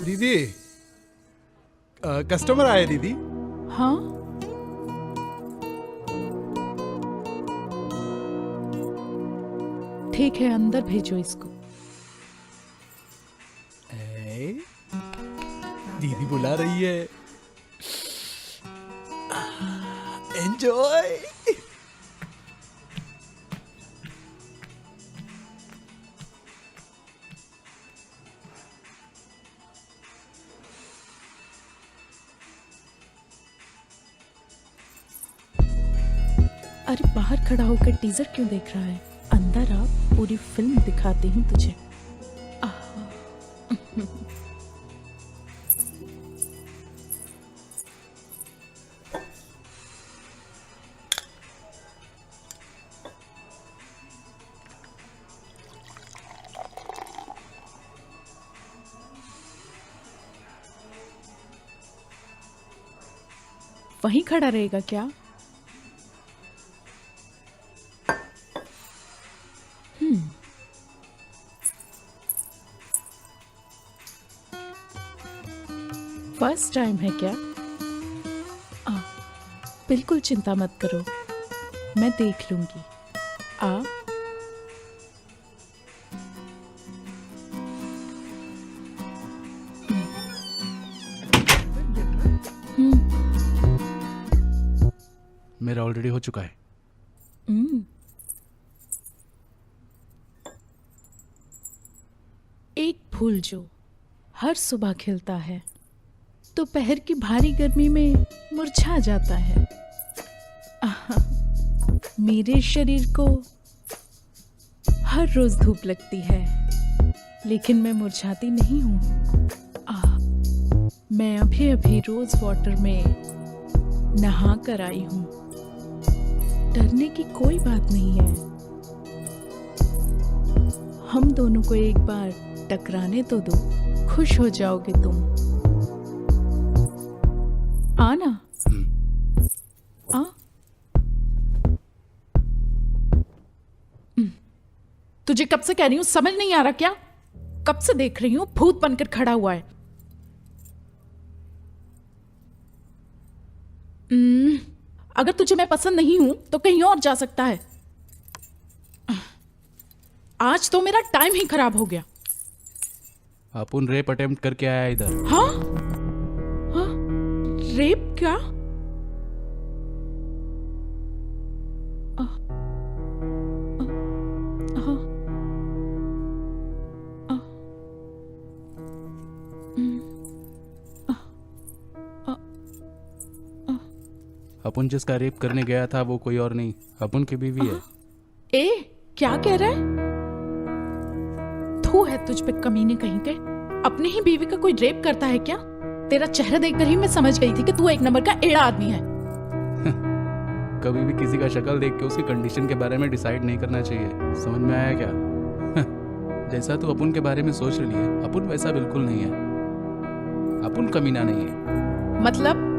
दीदी, कस्टमर आए दीदी। हाँ, ठीक है, अंदर भेजो इसको। दीदी बुला रही है, एंजॉय। अरे बाहर खड़ा होकर टीजर क्यों देख रहा है? अंदर आ, पूरी फिल्म दिखाती हूँ तुझे। वहीं खड़ा रहेगा क्या? फर्स्ट टाइम है क्या? बिल्कुल चिंता मत करो, मैं देख लूंगी। आ मेरा ऑलरेडी हो चुका है। एक फूल जो हर सुबह खिलता है, दोपहर की भारी गर्मी में मुरझा जाता है। मेरे शरीर को हर रोज धूप लगती है, लेकिन मैं मुरझाती नहीं हूँ। मैं अभी अभी रोज वाटर में नहा कर आई हूँ। डरने की कोई बात नहीं है। हम दोनों को एक बार टकराने तो दो, खुश हो जाओगे तुम। आना। आ तुझे कब से कह रही हूं, समझ नहीं आ रहा क्या? कब से देख रही हूं, भूत बनकर खड़ा हुआ है। अगर तुझे मैं पसंद नहीं हूं तो कहीं और जा सकता है। आज तो मेरा टाइम ही खराब हो गया। अपन रेप अटेम्प्ट करके आया इधर। हाँ? हाँ? रेप क्या? अपन जिसका रेप करने गया था वो कोई और नहीं, अपन की बीवी है। ए, क्या कह रहा है? थू है तुझ पे कमीने कहीं के। अपने ही बीवी का कोई रेप करता है क्या? तेरा चेहरा देखकर ही मैं समझ गई थी कि तू एक नंबर का एड़ा आदमी है। कभी भी किसी का शक्ल देख के उसकी कंडीशन के बारे में डिसाइड नहीं करना चाहिए, समझ में आया क्या? जैसा तू अपुन के बारे में सोच रही है, अपुन वैसा बिल्कुल नहीं है। अपुन कमीना नहीं है। मतलब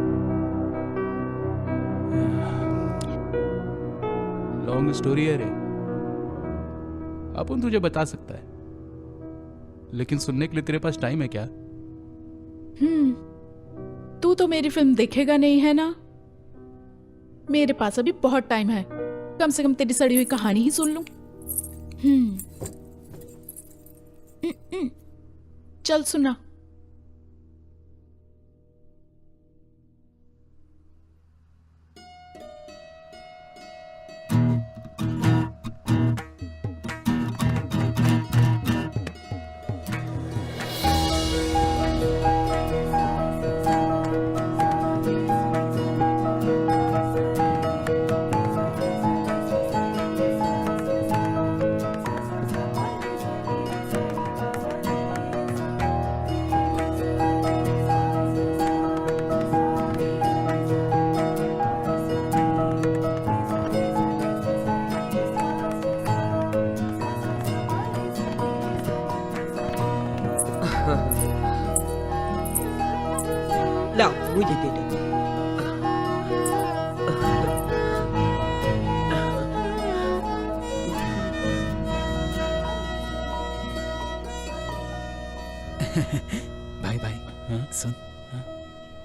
लॉन्ग स्टोरी है रे। अपुन तुझे बता सकता है, लेकिन सुनने के लिए तेरे पास टाइम है क्या? तू तो मेरी फिल्म देखेगा नहीं है ना? मेरे पास अभी बहुत टाइम है, कम से कम तेरी सड़ी हुई कहानी ही सुन लूं। चल सुना। लाओ मुझे दे दो। भाई भाई, सुन,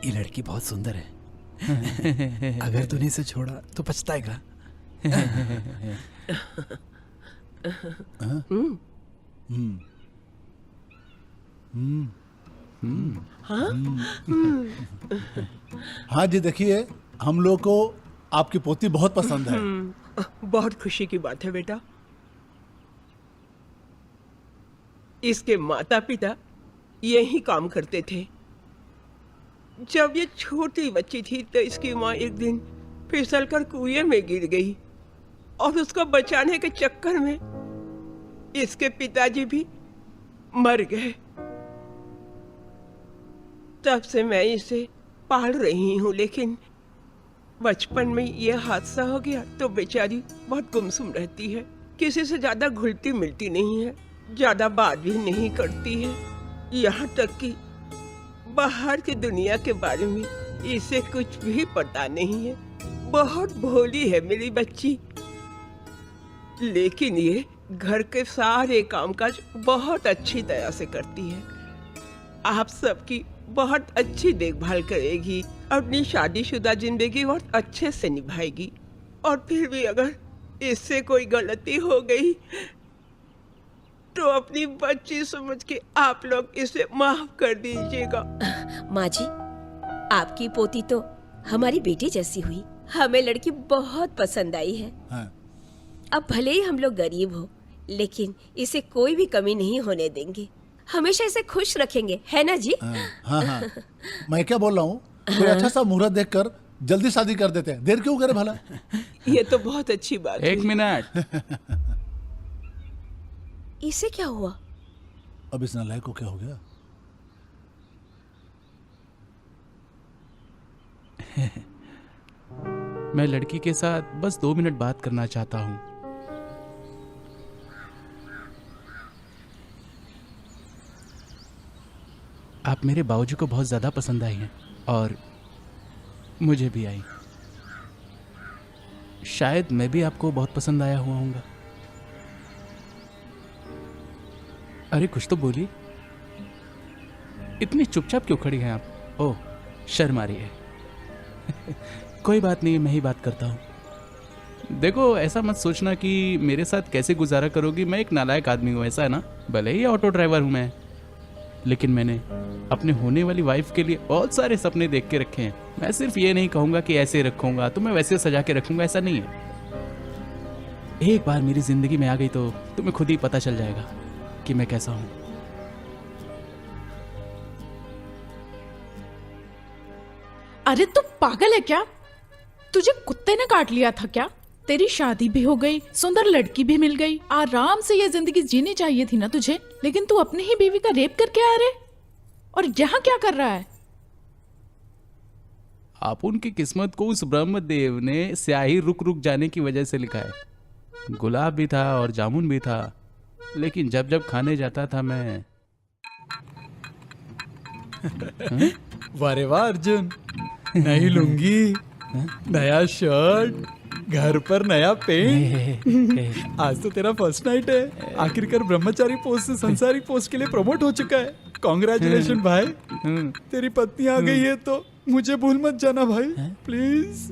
ये लड़की बहुत सुंदर है। अगर तूने इसे छोड़ा तो पछताएगा। हाँ जी, देखिए हम लोग को आपकी पोती बहुत पसंद है। बहुत खुशी की बात है बेटा। इसके माता पिता यही काम करते थे। जब ये छोटी बच्ची थी तो इसकी माँ एक दिन फिसलकर कुएं में गिर गई और उसको बचाने के चक्कर में इसके पिताजी भी मर गए। तब से मैं इसे पाल रही हूँ, लेकिन बचपन में ये हादसा हो गया तो बेचारी बहुत गुमसुम रहती है। किसी से ज्यादा घुलती मिलती नहीं है, ज्यादा बात भी नहीं करती है। यहाँ तक कि बाहर की दुनिया के बारे में इसे कुछ भी पता नहीं है। बहुत भोली है मेरी बच्ची, लेकिन ये घर के सारे कामकाज बहुत अच्छी तरह से करती है। आप सबकी बहुत अच्छी देखभाल करेगी, अपनी शादीशुदा जिंदगी बहुत अच्छे से निभाएगी। और फिर भी अगर इससे कोई गलती हो गई तो अपनी बच्ची समझ के आप लोग इसे माफ कर दीजिएगा। माँ जी, आपकी पोती तो हमारी बेटी जैसी हुई। हमें लड़की बहुत पसंद आई है। हाँ। अब भले ही हम लोग गरीब हो, लेकिन इसे कोई भी कमी नहीं होने देंगे। हमेशा इसे खुश रखेंगे, है ना जी? हाँ हाँ, मैं क्या बोल रहा हूँ, कोई अच्छा सा मुहूर्त देखकर जल्दी शादी कर देते हैं। देर क्यों करे भला? ये तो बहुत अच्छी बात है। एक मिनट। इसे क्या हुआ? अब इस नालायक को क्या हो गया? मैं लड़की के साथ बस 2 मिनट बात करना चाहता हूँ। आप मेरे बाबूजी को बहुत ज़्यादा पसंद आई हैं और मुझे भी आई। शायद मैं भी आपको बहुत पसंद आया हुआ हूँगा। अरे कुछ तो बोलिए, इतनी चुपचाप क्यों खड़ी हैं आप? ओह, शर्म आ रही है। कोई बात नहीं, मैं ही बात करता हूँ। देखो, ऐसा मत सोचना कि मेरे साथ कैसे गुजारा करोगी। मैं एक नालायक आदमी हूँ, ऐसा है ना। भले ही ऑटो ड्राइवर हूँ मैं, लेकिन मैंने अपने होने वाली वाइफ के लिए बहुत सारे सपने देख के रखे हैं। मैं सिर्फ ये नहीं कहूँगा कि ऐसे रखूँगा तो मैं वैसे सजा के रखूँगा, ऐसा नहीं है। एक बार मेरी जिंदगी में आ गई तो तुम्हें खुद ही पता चल जाएगा कि मैं कैसा हूँ। अरे तू पागल है क्या? तुझे कुत्ते ने काट लिया था क्या? तेरी शादी भी हो गई, सुंदर लड़की भी मिल गई, आराम से ये जिंदगी जीनी चाहिए थी ना तुझे। लेकिन तू अपनी ही बीवी का रेप करके आ रहे, और यहाँ क्या कर रहा है? आप उनकी किस्मत को उस ब्रह्मदेव ने स्याही रुक रुक जाने की वजह से लिखा है। गुलाब भी था और जामुन भी था, लेकिन जब जब खाने जाता था मैं वारे वाह अर्जुन, नई लुंगी, नया शर्ट, घर पर नया पेंट। आज तो तेरा फर्स्ट नाइट है। आखिरकार ब्रह्मचारी पोस्ट से संसारी पोस्ट के लिए प्रमोट हो चुका है। कॉन्ग्रेचुलेशन भाई। तेरी पत्नी आ गई है तो मुझे भूल मत जाना भाई, प्लीज।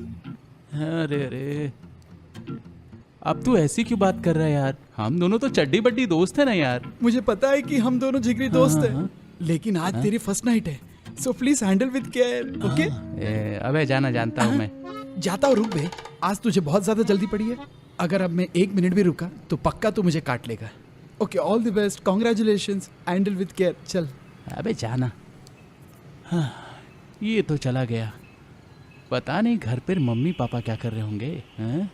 अरे अरे, अब तू ऐसी क्यों बात कर रहा है यार? हम दोनों तो चड्डी बड्डी दोस्त है ना यार। मुझे पता है कि हम दोनों जिगरी दोस्त हैं, लेकिन आज तेरी फर्स्ट नाइट है, so please handle with care, okay? अबे जाना जानता हूँ मैं। जाता हूँ, रुक बे। आज तुझे बहुत ज्यादा जल्दी पड़ी है। अगर अब मैं 1 मिनट भी रुका तो पक्का तू मुझे काट लेगा। Okay, all the best, congratulations, handle with care. चल। अबे जाना। हाँ, ये तो चला गया। पता नहीं घर पर मम्मी पापा क्या कर रहे होंगे। हाँ?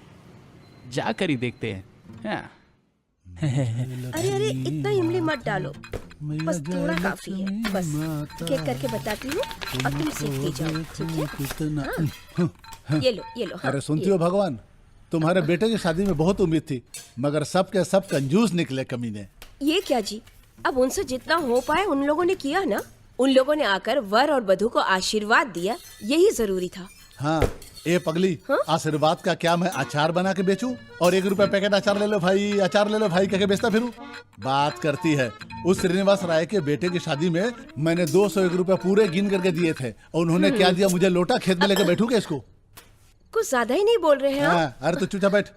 जाकर ही देखते हैं। हाँ। अरे अरे, इतना इमली मत डालो, बस थोड़ा काफी है। बस केक करके बताती हूँ और तुम सीखती जाओ, ठीक है? हाँ। ये लो हाँ, अरे सुनती हो भगवान, तुम्हारे बेटे की शादी में बहुत उम्मीद थी, मगर सब के सब कंजूस निकले कमीने। ये क्या जी, अब उनसे जितना हो पाए उन लोगों ने किया ना। उन लोगों ने आकर वर और वधू को आशीर्वाद दिया, यही जरूरी था। हाँ, ए पगली, आशीर्वाद का क्या मैं अचार बना के बेचूं? और 1 रुपए पैकेट अचार ले लो भाई, अचार ले लो भाई कह के बेचता फिरूं? बात करती है। उस श्रीनिवास राय के बेटे की शादी में मैंने 201 रुपए पूरे गिन करके दिए थे, और उन्होंने क्या दिया मुझे? लोटा। खेत में लेके बैठूं क्या इसको? कुछ ज्यादा ही नहीं बोल रहे हैं आप? हाँ, अरे तो चुपचाप बैठ।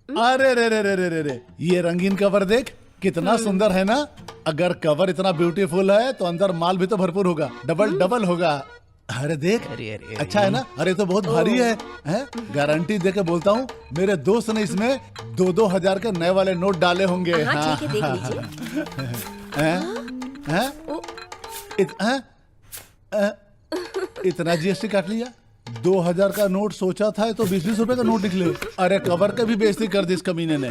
अरे रे रे रे रे रे रे, ये रंगीन कवर देख, कितना सुंदर है ना? अगर कवर इतना ब्यूटीफुल है तो अंदर माल भी तो भरपूर होगा, डबल डबल होगा। अरे देख, अरे अच्छा है ना? अरे तो बहुत भारी है, हैं? गारंटी दे के बोलता हूँ, मेरे दोस्त ने इसमें 2-2 हजार के नए वाले नोट डाले होंगे। हाँ, ठीक है, देख लीजिए। इतना जीएसटी काट लिया? 2000 का नोट सोचा था तो 20-20 रुपए का नोट निकले। अरे कवर का भी बेइज्जती कर दी इस कमीने ने।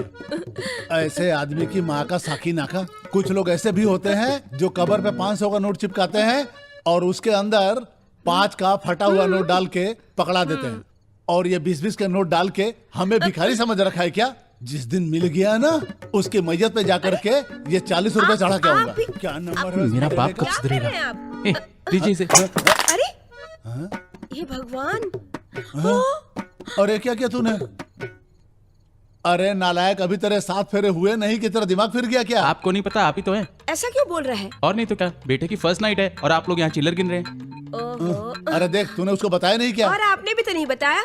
ऐसे आदमी की माँ का साकी नाका। कुछ लोग ऐसे भी होते हैं जो कवर पे 500 का नोट चिपकाते हैं और उसके अंदर 5 का फटा हुआ नोट डाल के पकड़ा देते हैं, और ये 20-20 के नोट डाल के हमें भिखारी समझ रखा है क्या? जिस दिन मिल गया ना, उसके मैयत पे जाकर के ये 40 रुपए चढ़ा के आऊंगा। क्या नंबर है? मेरा बाप कब क्या कर रहे हैं सुधरेगा? आप? ए, दीजिए इसे। अरे ये भगवान, अरे क्या किया तूने? अरे नालायक, अभी तेरे 7 फेरे हुए नहीं कि तेरा दिमाग फिर गया क्या? आपको नहीं पता, आप ही तो हैं। ऐसा क्यों बोल रहा है? और नहीं तो क्या, बेटे की फर्स्ट नाइट है और आप लोग यहाँ चिल्लर गिन रहे हैं। ओहो, अरे देख, तूने उसको बताया नहीं क्या? और आपने भी तो नहीं बताया।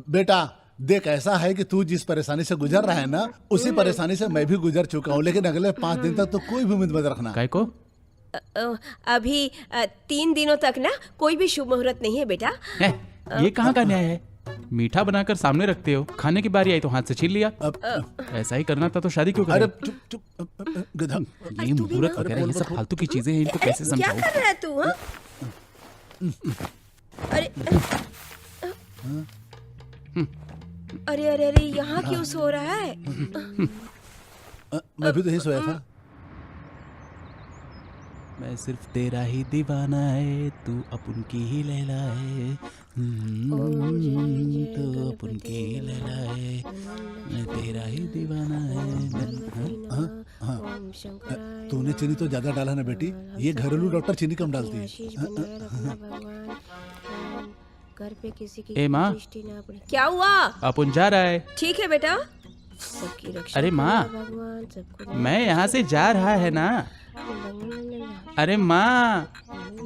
बेटा देख, ऐसा है कि तू जिस परेशानी से गुजर रहा है ना, उसी परेशानी से मैं भी गुजर चुका हूँ, लेकिन अगले 5 दिन तक तो कोई भी उम्मीद मत रखना। काय को? अभी 3 दिनों तक ना कोई भी शुभ मुहूर्त नहीं है बेटा। है, ये कहाँ का न्याय है? मीठा बनाकर सामने रखते हो, खाने की बारी आई तो हाथ से छीन लिया। ऐसा ही करना था तो शादी क्यों अरे करे? चुप चुप, गधा। ये मुहूर्त वगैरह ये सब फालतू की चीजें हैं, इनको कैसे क्या समझाऊं? कर रहा है तू? हाँ? अरे अरे अरे अरे, यहाँ क्यों सो रहा है? मैं भी तो यही सोया था। मैं सिर्फ तेरा ही दीवाना है, तू अपन की ही लैला है। तू अपन की ही लैला है, मैं तेरा ही दीवाना है। तूने चीनी तो ज्यादा डाला ना बेटी, ये घरेलू डॉक्टर चीनी कम डालती है। घर पे किसी की ए माँ, दृष्टि ना पड़े। क्या हुआ? अपन जा रहा है। ठीक है बेटा, सबकी रक्षा अरे माँ, करेगा भगवान, सबको मैं यहाँ से जा रहा है ना। अरे माँ,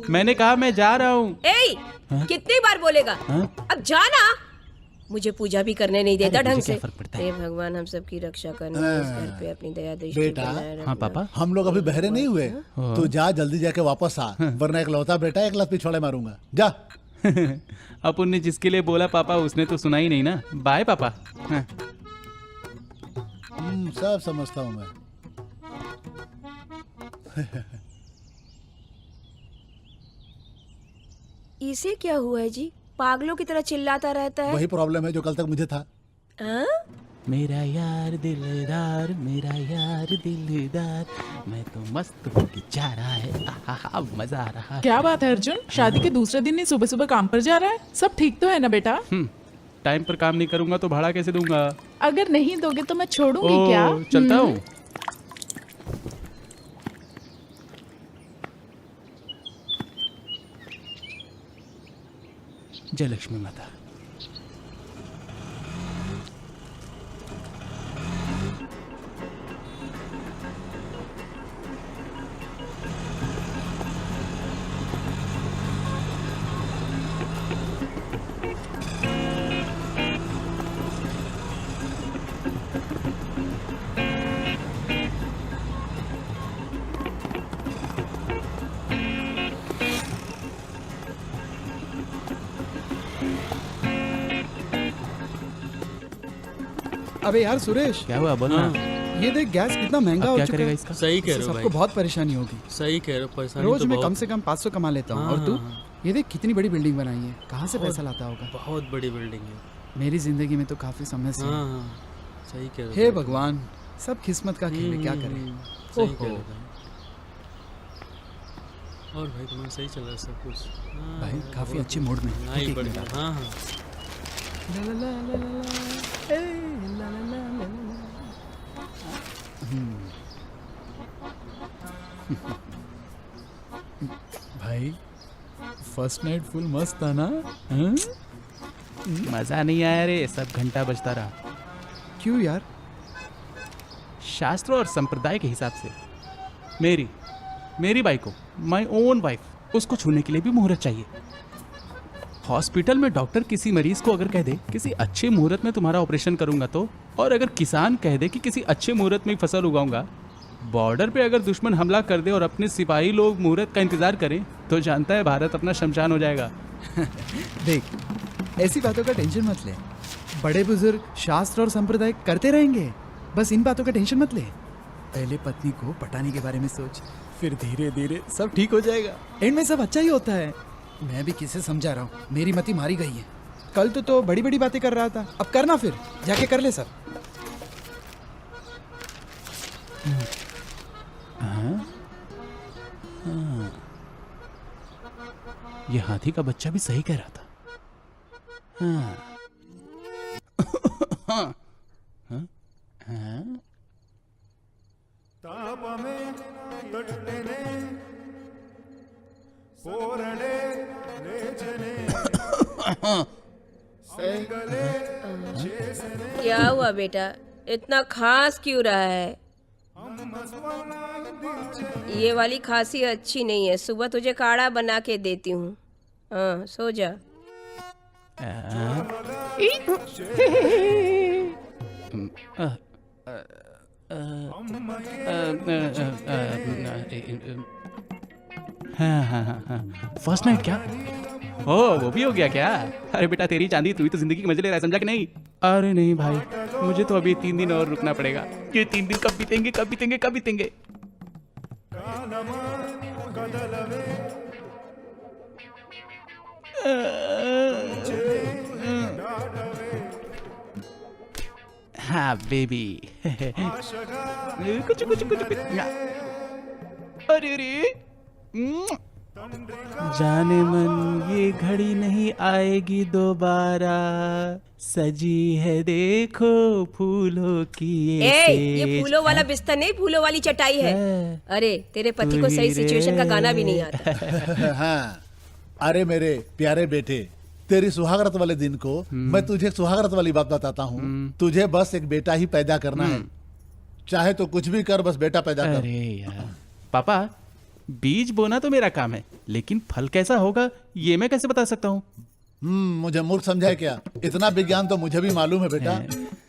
मैंने कहा मैं जा रहा हूँ। ए, कितनी बार बोलेगा? हाँ? अब जाना। मुझे पूजा भी करने नहीं देता अरे ढंग मुझे से। क्या फर्क पड़ता है? हे भगवान, हम सबकी रक्षा करना, इस घर पे अपनी दया दृष्टि बेटा, बनाए रखना। हाँ पापा। हम लोग अभी बहरे नहीं हुए, तो जा जल्दी जाके वापस आ, वरना एक लौता बेटा 1 लाख पिछवाड़े मारूंगा। जा। अपन ने जिसके लिए बोला पापा, उसने तो सुना ही नहीं ना। बाय पापा। हाँ। सब समझता हूँ मैं। इसे क्या हुआ है जी? पागलों की तरह चिल्लाता रहता है। वही प्रॉब्लम है जो कल तक मुझे था। हाँ? मेरा यार दिलदार, मेरा यार दिलदार, मैं तो मस्त होके जा रहा है। आहा, मजा आ रहा है। क्या बात है अर्जुन, शादी के दूसरे दिन ही सुबह सुबह काम पर जा रहा है? सब ठीक तो है ना बेटा? टाइम पर काम नहीं करूंगा तो भाड़ा कैसे दूंगा? अगर नहीं दोगे तो मैं छोड़ूंगी ओ, क्या? चलता हूँ। जय लक्ष्मी माता। अबे यार सुरेश, क्या हुआ, बोलना। ये देख गैस कितना महंगा अब हो क्या चुका करेगा है। इसका? सही कह रहे हो सबको भाई, बहुत परेशानी होगी। सही कह रहे हो, परेशानी रोज तो मैं बहुत, कम से कम 500 कमा लेता हूँ। हाँ, और तू हाँ, ये देख कितनी बड़ी बिल्डिंग बनाई है, कहाँ से पैसा लाता होगा? बहुत बड़ी बिल्डिंग है। मेरी जिंदगी में तो काफी समस्या हाँ है। हाँ, सही कह रहे हो हे भाई। भगवान, सब किस्मत का खेल है, क्या करें। सही ओहो। कह रहे हो भाई। और भाई तुम्हारा सही चल रहा है सब कुछ? हाँ, भाई काफी बहुत अच्छे मूड में। नहीं एक बढ़िया। मिनट। हाँ हाँ, भाई फर्स्ट नाइट फुल मस्त था ना? हाँ? मजा नहीं आया रे, सब घंटा बजता रहा। क्यों यार? शास्त्र और संप्रदाय के हिसाब से मेरी बाई को, माई ओन वाइफ, उसको छूने के लिए भी मुहूर्त चाहिए। हॉस्पिटल में डॉक्टर किसी मरीज को अगर कह दे किसी अच्छे मुहूर्त में तुम्हारा ऑपरेशन करूंगा तो, और अगर किसान कह दे कि किसी अच्छे मुहूर्त में ही फसल उगाऊंगा, बॉर्डर पे अगर दुश्मन हमला कर दे और अपने सिपाही लोग मुहूर्त का इंतजार करें, तो जानता है भारत अपना शमशान हो जाएगा। देख, ऐसी बातों का टेंशन मत ले। बड़े बुजुर्ग शास्त्र और संप्रदाय करते रहेंगे, बस इन बातों का टेंशन मत ले। पहले पत्नी को पटाने के बारे में सोच, फिर धीरे धीरे सब ठीक हो जाएगा। एंड में सब अच्छा ही होता है। मैं भी किसे समझा रहा हूँ, मेरी मति मारी गई है। कल तो बड़ी बड़ी बातें कर रहा था, अब करना, फिर जाके कर ले सब। ये हाथी का बच्चा भी सही कह रहा था। हाँ। हाँ। हाँ? हाँ? क्या हुआ बेटा, इतना खांस क्यों रहा है? ये वाली खांसी अच्छी नहीं है, सुबह तुझे काढ़ा बना के देती हूँ। हाँ, सो जा। फर्स्ट नाइट क्या? ओ, वो भी हो गया क्या? अरे बेटा, तेरी चांदी, तू ही तो जिंदगी के मजे ले रहा है, समझा कि नहीं? अरे नहीं भाई, मुझे तो अभी 3 दिन और रुकना पड़ेगा। ये 3 दिन कब बीतेंगे, कब बीतेंगे, कब बीतेंगे? हाँ बेबी। कुछ कुछ कुछ कुछ। अरे अरे, जाने मन ये घड़ी नहीं आएगी दोबारा, सजी है देखो फूलों की ये फूलों वाला बिस्तर नहीं, फूलों वाली चटाई है। अरे तेरे पति को सही सिचुएशन का गाना भी नहीं आता। हाँ, अरे मेरे प्यारे बेटे, तेरी सुहागरात वाले दिन को मैं तुझे एक सुहागरात वाली बात बताता हूँ। तुझे बस एक बेटा ही पैदा करना है, चाहे तो कुछ भी कर, बस बेटा पैदा कर। अरे यार पापा, बीज बोना तो मेरा काम है, लेकिन फल कैसा होगा ये मैं कैसे बता सकता हूँ? मुझे मूर्ख समझा है क्या? इतना विज्ञान तो मुझे भी मालूम है बेटा।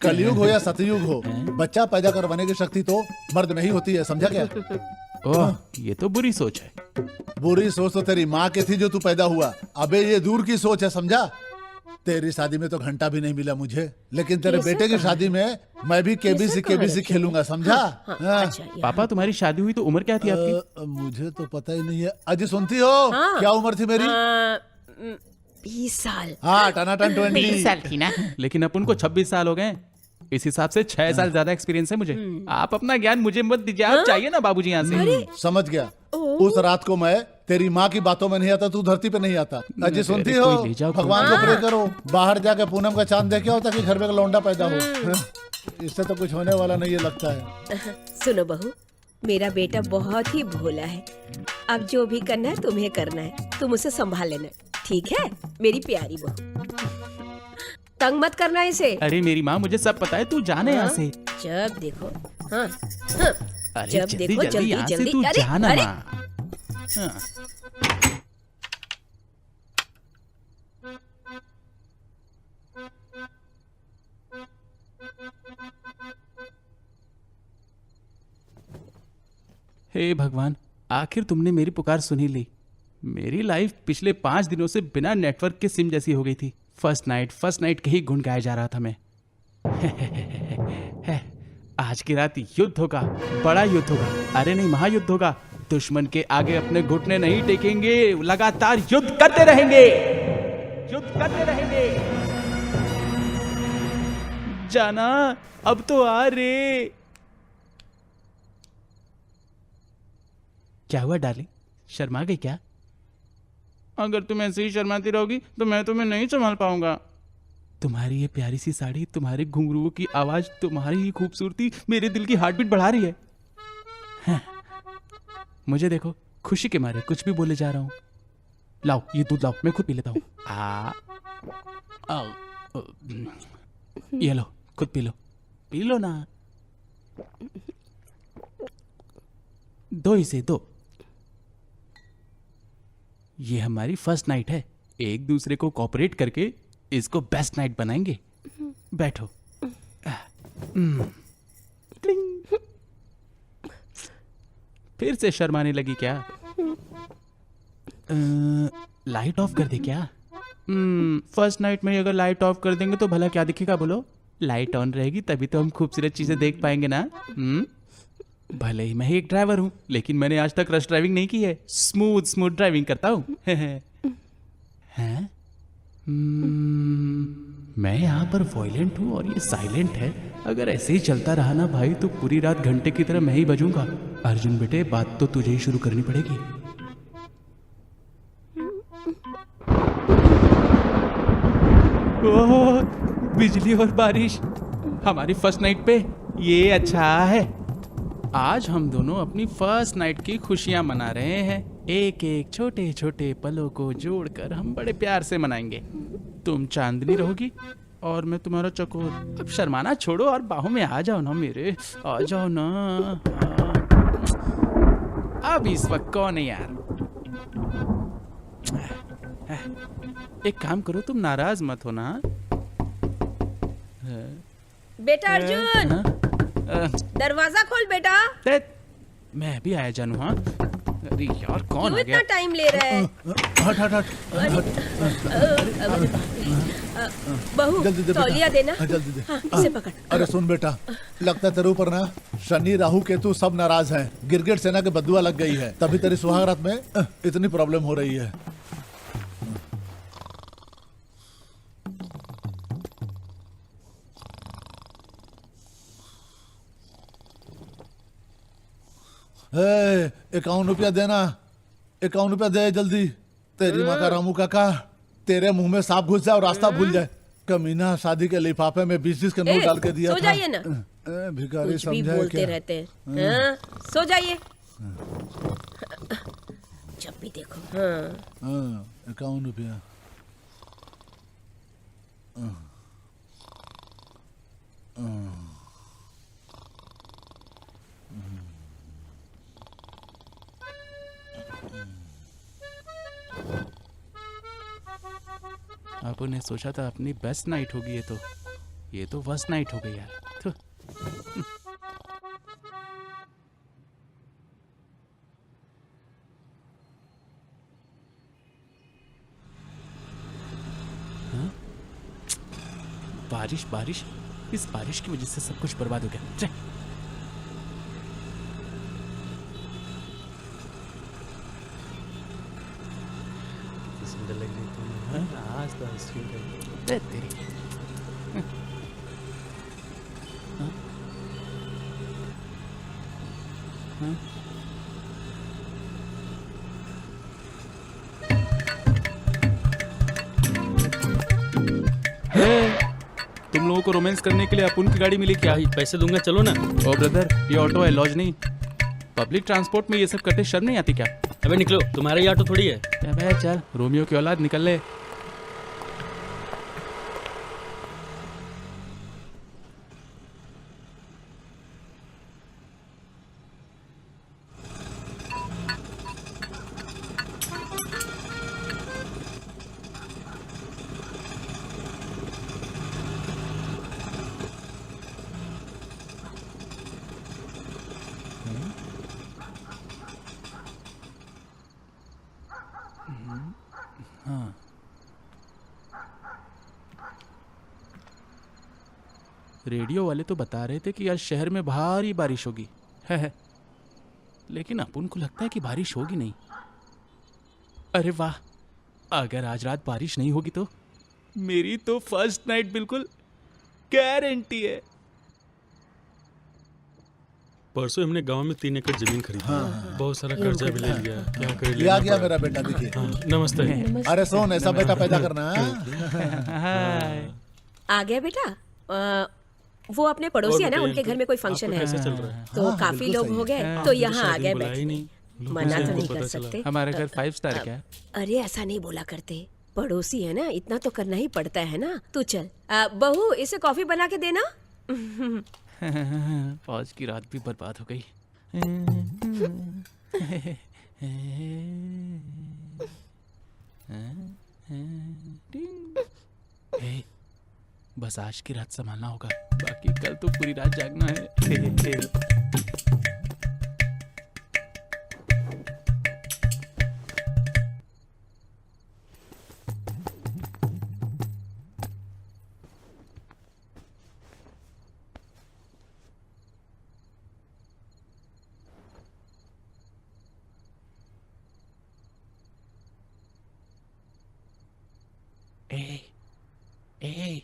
कलयुग हो या सतयुग हो, बच्चा पैदा करवाने की शक्ति तो मर्द में ही होती है, समझा क्या? ओह, ये तो बुरी सोच है। बुरी सोच तो तेरी माँ की थी जो तू पैदा हुआ। अबे ये दूर की सोच है, समझा? तेरी शादी में तो घंटा भी नहीं मिला मुझे, लेकिन तेरे बेटे की शादी में मैं भी केबीसी खेलूंगा, समझा? हाँ। अच्छा, पापा, तुम्हारी शादी हुई तो उम्र क्या थी आपकी? मुझे तो पता ही नहीं है। अजी सुनती हो? क्या उम्र थी मेरी? 20 साल। हाँ, टनाटन 20। 20 साल थी ना, लेकिन अपन को 26 साल हो गए। इस हिसाब से 6 साल ज्यादा एक्सपीरियंस है मुझे। आप अपना ज्ञान मुझे मत दीजिए, आप चाहिए ना बाबूजी यहाँ से। समझ गया। उस रात को मैं तेरी माँ की बातों में नहीं आता, तू धरती पे नहीं आता। अजी सुनती अरे हो, कोई ले जाओ, भगवान को प्रे करो बाहर जाके पूनम का चांद देखे होता कि घर में लौंडा पैदा हो। इससे तो कुछ होने वाला नहीं है लगता है। सुनो बहू, मेरा बेटा बहुत ही भोला है। अब जो भी करना है तुम्हें करना है, तुम उसे संभाल लेना, ठीक है मेरी प्यारी बहू। तंग मत करना इसे। अरे मेरी माँ, मुझे सब पता है, तू जाने यहाँ से। जब देखो हाँ, अरे जब जल्दी देखो जल्दी जल्दी यहाँ से जल्दी। तू अरे जाना अरे माँ। हाँ। हे भगवान, आखिर तुमने मेरी पुकार सुनी ली। मेरी लाइफ पिछले 5 दिनों से बिना नेटवर्क के सिम जैसी हो गई थी। फर्स्ट नाइट के ही गुण गाया जा रहा था मैं। आज की रात युद्ध होगा, बड़ा युद्ध होगा। अरे नहीं, महायुद्ध होगा। दुश्मन के आगे अपने घुटने नहीं टेकेंगे, लगातार युद्ध करते रहेंगे, युद्ध करते रहेंगे। जाना, अब तो आ रे। क्या हुआ डार्लिंग, शर्मा गई क्या? अगर तुम ऐसे ही शर्माती रहोगी तो मैं तुम्हें नहीं संभाल पाऊंगा। तुम्हारी ये प्यारी सी साड़ी, तुम्हारे घुंघरुओं की आवाज, तुम्हारी ये खूबसूरती मेरे दिल की हार्ट बीट बढ़ा रही है। हाँ। मुझे देखो, खुशी के मारे कुछ भी बोले जा रहा हूँ। लाओ ये दूध लाओ, मैं खुद पी लेता हूँ। ये लो, खुद पी लो, पी लो ना। दो इसे दो। ये हमारी फर्स्ट नाइट है, एक दूसरे को कोऑपरेट करके इसको बेस्ट नाइट बनाएंगे। बैठो। फिर से शर्माने लगी क्या? लाइट ऑफ कर दे क्या? फर्स्ट नाइट में अगर लाइट ऑफ कर देंगे तो भला क्या दिखेगा बोलो? लाइट ऑन रहेगी तभी तो हम खूबसूरत चीजें देख पाएंगे ना। भले ही मैं एक ड्राइवर हूं, लेकिन मैंने आज तक रश ड्राइविंग नहीं की है। स्मूथ ड्राइविंग करता हूं। हैं? मैं यहाँ पर वॉयलेंट हूँ और ये साइलेंट है। अगर ऐसे ही चलता रहा ना भाई तो पूरी रात घंटे की तरह मैं ही बजूंगा। अर्जुन बेटे, बात तो तुझे ही शुरू करनी पड़ेगी। ओह, बिजली और बारिश हमारी फर्स्ट नाइट पे, ये अच्छा है। आज हम दोनों अपनी फर्स्ट नाइट की खुशियां मना रहे हैं। एक एक छोटे छोटे पलों को जोड़कर हम बड़े प्यार से मनाएंगे। तुम चांदनी रहोगी और मैं तुम्हारा चकोर। अब शर्माना छोड़ो और बाहों में आ जाओ ना मेरे, आ जाओ ना। अब इस वक्त कौन है यार? एक काम करो, तुम नाराज मत हो ना। बेटा अर्जुन, दरवाजा खोल बेटा। मैं भी आया जानू। हाँ, अरे यार कौन क्यों आ गया? इतना टाइम ले रहा है? हट हट हट। बहू, जल्दी दे बेटा। तौलिया देना। हाँ, जल्दी दे। हाँ, इसे पकड़। अरे सुन बेटा, लगता है तेरे ऊपर ना शनि राहु केतु सब नाराज हैं। गिरगिट सेना के बदुआ लग गई है, तभी तेरी सुहागरात में इतनी प्रॉब्लम हो रही है। ए, 51 रुपया देना, 51 रुपया दे जल्दी। तेरी माँ का रामू काका तेरे मुंह में सांप घुस जाए और रास्ता भूल जाए। कमीना शादी के लिफाफे में 20-20 के नोट डाल के दिया सो था। जाइए ना। भिखारी कुछ भी समझाए बोलते क्या? रहते हैं। हाँ, सो जाइए। जब भी देखो। हाँ। 51 रुपया। अपन ने सोचा था अपनी बेस्ट नाइट होगी, ये तो वर्स्ट नाइट हो गई यार। थु। हाँ? बारिश, इस बारिश की वजह से सब कुछ बर्बाद हो गया। चल। सुंदर लग रही थी। आज तो हंसी हो गई। तेरी तुम लोगों को रोमांस करने के लिए अपुन की गाड़ी मिली क्या? भाई पैसे दूंगा, चलो ना। ओ ब्रदर, ये ऑटो है, लॉज नहीं। पब्लिक ट्रांसपोर्ट में ये सब करते शर्म नहीं आती क्या? अबे निकलो, तुम्हारा ये ऑटो थोड़ी है। अबे चल, रोमियो की औलाद, निकल ले। रेडियो वाले तो बता रहे थे कि आज शहर में भारी बारिश होगी है। लेकिन अपुन को लगता है कि बारिश होगी नहीं। अरे वाह, अगर आज रात बारिश नहीं होगी तो मेरी तो फर्स्ट नाइट बिल्कुल गारंटी है। परसों हमने गांव में 3 एकड़ जमीन खरीदी। बहुत सारा कर्जा भी ले लिया, क्या करे ये आ गया मेरा बेटा, देखिए। हाँ, नमस्ते। अरे सोन, ऐसा बेटा पैदा करना है। हाय। आ गया बेटा। वो अपने पड़ोसी है ना, उनके घर में कोई फंक्शन है, कैसे चल रहा है? तो काफी लोग हो गए, तो यहाँ आ गए बुलाया ही बैठने। नहीं। मना तो नहीं पता कर चला। सकते। हमारा घर 5 स्टार क्या है? अरे ऐसा नहीं बोला करते, पड़ोसी है ना, इतना तो करना ही पड़ता है ना। तू चल, बहू इसे कॉफी बना के देना। आज की रात भी बर्बाद हो गई। हे, बस आज की रात संभालना होगा, बाकी कल तो पूरी रात जागना है। ए, ए, ए,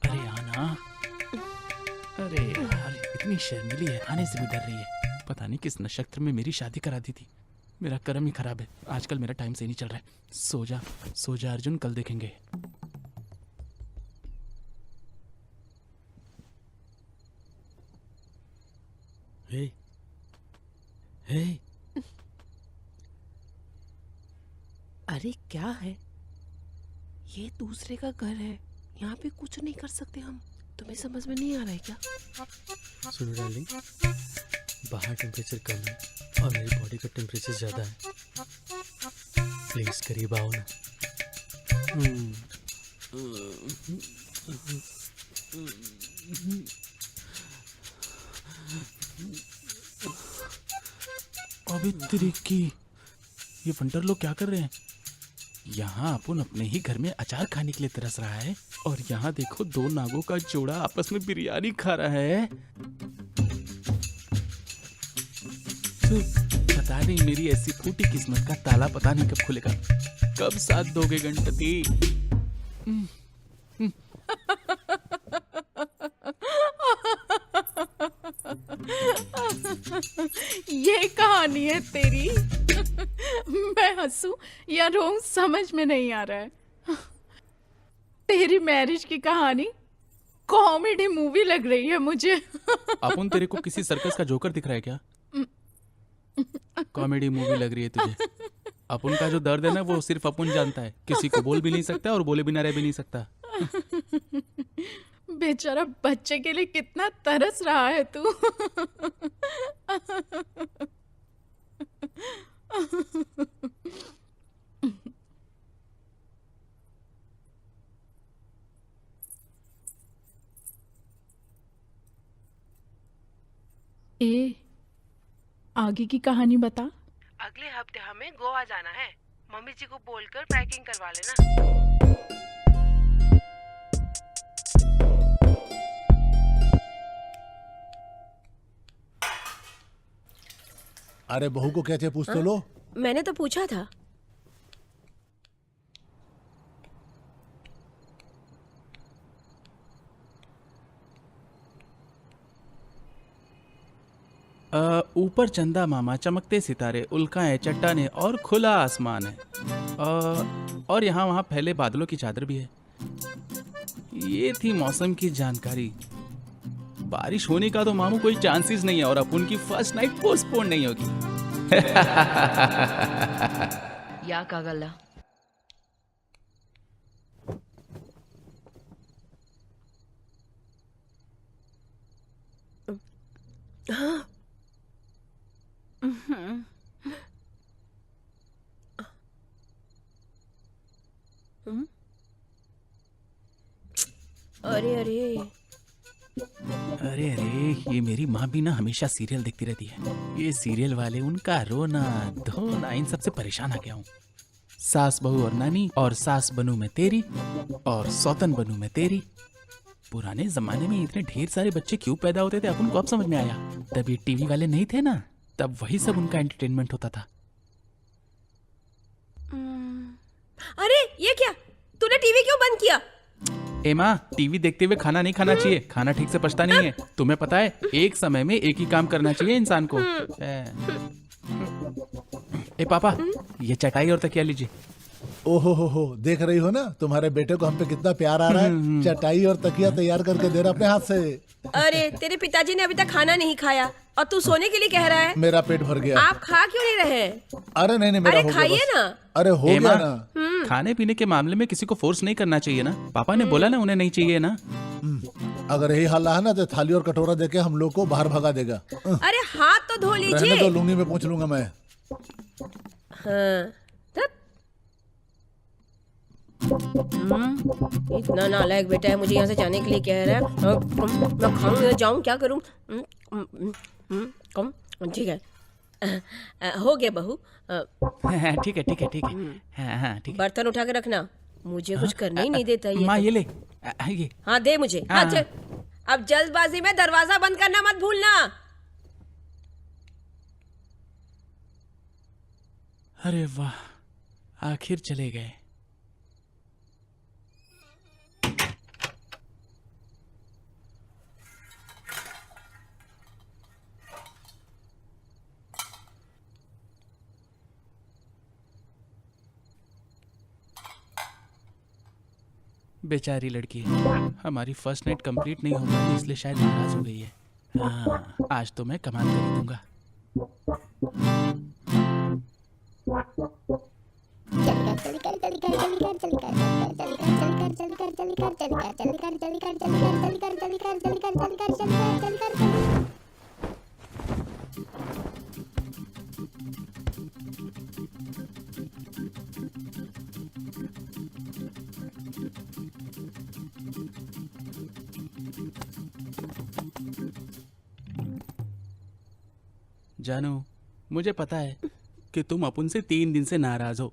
अरे आना। अरे यार, इतनी शर्मीली है, आने से भी डर रही है। पता नहीं किस नक्षत्र में मेरी शादी करा दी थी। मेरा कर्म ही खराब है, आजकल मेरा टाइम सही नहीं चल रहा है। सो जा अर्जुन, कल देखेंगे। हे, हे, अरे क्या है ये? दूसरे का घर है, यहाँ पे कुछ नहीं कर सकते हम। तुम्हें समझ में नहीं आ रहा है क्या? सुनो डार्लिंग, बाहर टेम्परेचर कम है और मेरी बॉडी का टेम्परेचर ज्यादा है। प्लीज करीब आओ ना। अबे तेरी की, ये फंटर लोग क्या कर रहे हैं? यहाँ अपन अपने ही घर में अचार खाने के लिए तरस रहा है, और यहाँ देखो 2 नागों का जोड़ा आपस में बिरयानी खा रहा है। तो पता नहीं मेरी ऐसी फूटी किस्मत का ताला पता नहीं कब खुलेगा। कब साथ दोगे गणपति? ये कहानी है तेरी। मैं हंसूं या रोऊं समझ में नहीं आ रहा है। तेरी मैरिज की कहानी कॉमेडी मूवी लग रही है मुझे। अपन तेरे को किसी सर्कस का जोकर दिख रहा है क्या? कॉमेडी मूवी लग रही है तुझे? अपन का जो दर्द है ना, वो सिर्फ अपन जानता है। किसी को बोल भी नहीं सकता और बोले बिना रह भी नहीं सकता। बेचारा बच्चे के लिए कितना तरस रहा है तू। ए, आगे की कहानी बता। अगले हफ्ते हमें गोवा जाना है। मम्मी जी को बोलकर पैकिंग करवा लेना। अरे बहू को क्या चाहिए पूछ तो लो। मैंने तो पूछा था। ऊपर चंदा मामा, चमकते सितारे, उल्काएं, चट्टानें और खुला आसमान है। और यहाँ वहाँ फैले बादलों की चादर भी है। ये थी मौसम की जानकारी। बारिश होने का तो मामू कोई चांसेस नहीं है और अपन की फर्स्ट नाइट पोस्टपोन नहीं होगी। ಯಾಕಾಗಲ್ಲ अरे अरे अरे अरे, ये मेरी माँ भी ना हमेशा सीरियल देखती रहती है। ये सीरियल वाले, उनका रोना धोना, इन सबसे परेशान आ गया हूँ। सास बहू और नानी, और सास बनू मैं तेरी, और सौतन बनू मैं तेरी। पुराने जमाने में इतने ढेर सारे बच्चे क्यों पैदा होते थे अपन को अब समझ में आया। तब ये टीवी वाले नहीं थे ना, तब वही सब उनका एंटरटेनमेंट होता था। अरे ये क्या, तूने टीवी क्यों बंद किया? ए माँ, टीवी देखते हुए खाना नहीं खाना चाहिए। खाना ठीक से पचता नहीं है। तुम्हें पता है, एक समय में एक ही काम करना चाहिए इंसान को। ए पापा, ये चटाई और तकिया लीजिए। ओहो हो, देख रही हो ना तुम्हारे बेटे को हम पे कितना प्यार आ रहा है। चटाई और तकिया तैयार करके दे रहा अपने हाथ से। अरे तेरे पिताजी ने अभी तक खाना नहीं खाया और तू सोने के लिए कह रहा है। मेरा पेट भर गया। आप खा क्यों नहीं रहे? अरे नहीं नहीं, मेरा अरे हो गया खाइए बस। ना। अरे हो ए गया माँ, ना। खाने पीने के मामले में किसी को फोर्स नहीं करना चाहिए ना। पापा ने बोला ना उन्हें नहीं चाहिए ना। अगर यही हाल रहा ना तो थाली और कटोरा देके हम लोग को बाहर भगा देगा। अरे हाथ तो धो रहने लीजिए। दो, लुंगी में पूछ लूंगा मैं। हाँ, इतना नालायक बेटा है, मुझे यहाँ से जाने के लिए कह रहा है। मैं खाऊं या जाऊं, क्या करूं? कम ठीक है। हो गया बहू। ठीक है ठीक है ठीक है। हाँ हाँ ठीक है। बर्तन उठा के रखना, मुझे कुछ करने ही नहीं देता ये माँ तो। ये ले। ये हाँ दे मुझे। हाँ। हाँ चल, अब जल्दबाजी में दरवाजा बंद करना मत भूलना। अरे वाह, आखिर चले गए। बेचारी लड़की, हमारी फर्स्ट नाइट कंप्लीट नहीं हो पाई, इसलिए शायद नाराज हो गई है। हाँ, आज तो मैं कमाल कर ही दूंगा। जानू, मुझे पता है कि तुम अपुन से 3 दिन से नाराज हो।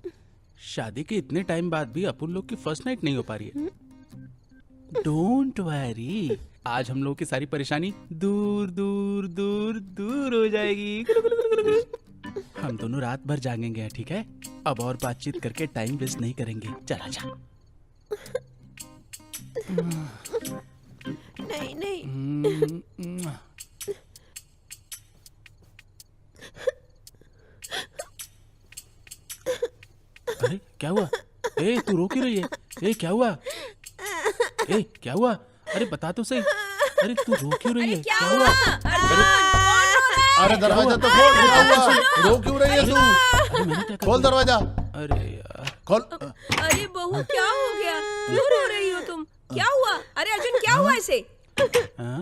शादी के इतने टाइम बाद भी अपन लोग की फर्स्ट नाइट नहीं हो पा रही है। डोंट वरी, आज हम लोग की सारी परेशानी दूर दूर दूर दूर हो जाएगी। हम दोनों रात भर जागेंगे, ठीक है? अब और बातचीत करके टाइम वेस्ट नहीं करेंगे। चला जा। नहीं नहीं, अरे क्या हुआ? ए तू रो क्यों रही है? ए क्या हुआ? ए क्या हुआ? अरे बता तो सही। अरे तू रो क्यों रही है? क्या हुआ? अरे दरवाजा तो खोल, रुका हुआ। रो क्यों रही है तू? अरे मैंने क्या कर खोल दिया? दरवाजा, अरे यार, खोल। अरे बहू क्या हो गया? क्यों रो रही हो तुम? क्या हुआ? अरे अर्जुन क्या हुआ इसे? हाँ?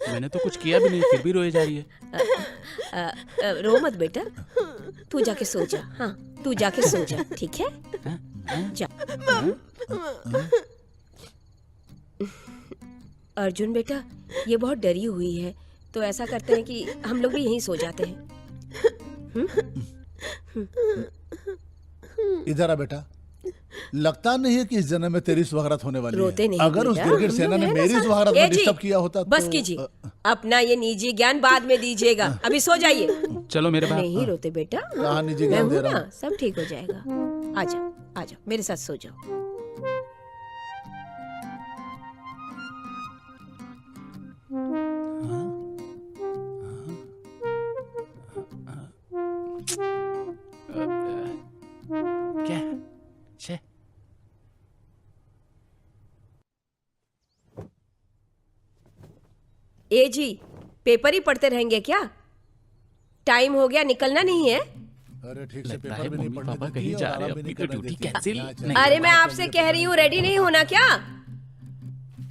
मैंने तो कुछ किया भी नहीं, फिर भी रोए जा रही है। रो मत बेटा, तू जाके सो जा। हाँ तू जाके सो जा, ठीक है? जा। अर्जुन बेटा, ये बहुत डरी हुई है, तो ऐसा करते हैं कि हम लोग भी यहीं सो जाते हैं। इधर आ बेटा। लगता नहीं है कि इस जन्म में तेरी सुहागरात होने वाली रोते है। नहीं अगर उस बेटा, गिरगिट हम सेना लोग ने हैं ना मेरी साथ। सुहागरात ए में जी, डिस्टर्ब किया होता बस तो कीजिए। अपना ये निजी ज्ञान बाद में दीजिएगा, अभी सो जाइए। चलो मेरे बाप। नहीं रोते बेटा, कहाँ निजी मैं ज्ञान दे हूँ रहा ना, हूँ? सब ठीक हो जाएगा। आजा आजा, मेरे साथ सो जाओ। ए जी, पेपर ही पढ़ते रहेंगे क्या? टाइम हो गया, निकलना नहीं है? अरे ठीक से लगता पेपर है भी नहीं मम्मी पढ़ने पापा देती कहीं है जा और रहे हैं, आराम भी अपनी नहीं तो करने ड्यूटी देती है। कैंसिल यहाँ नहीं। चल। अरे मैं आपसे कह रही हूँ, रेडी नहीं होना क्या?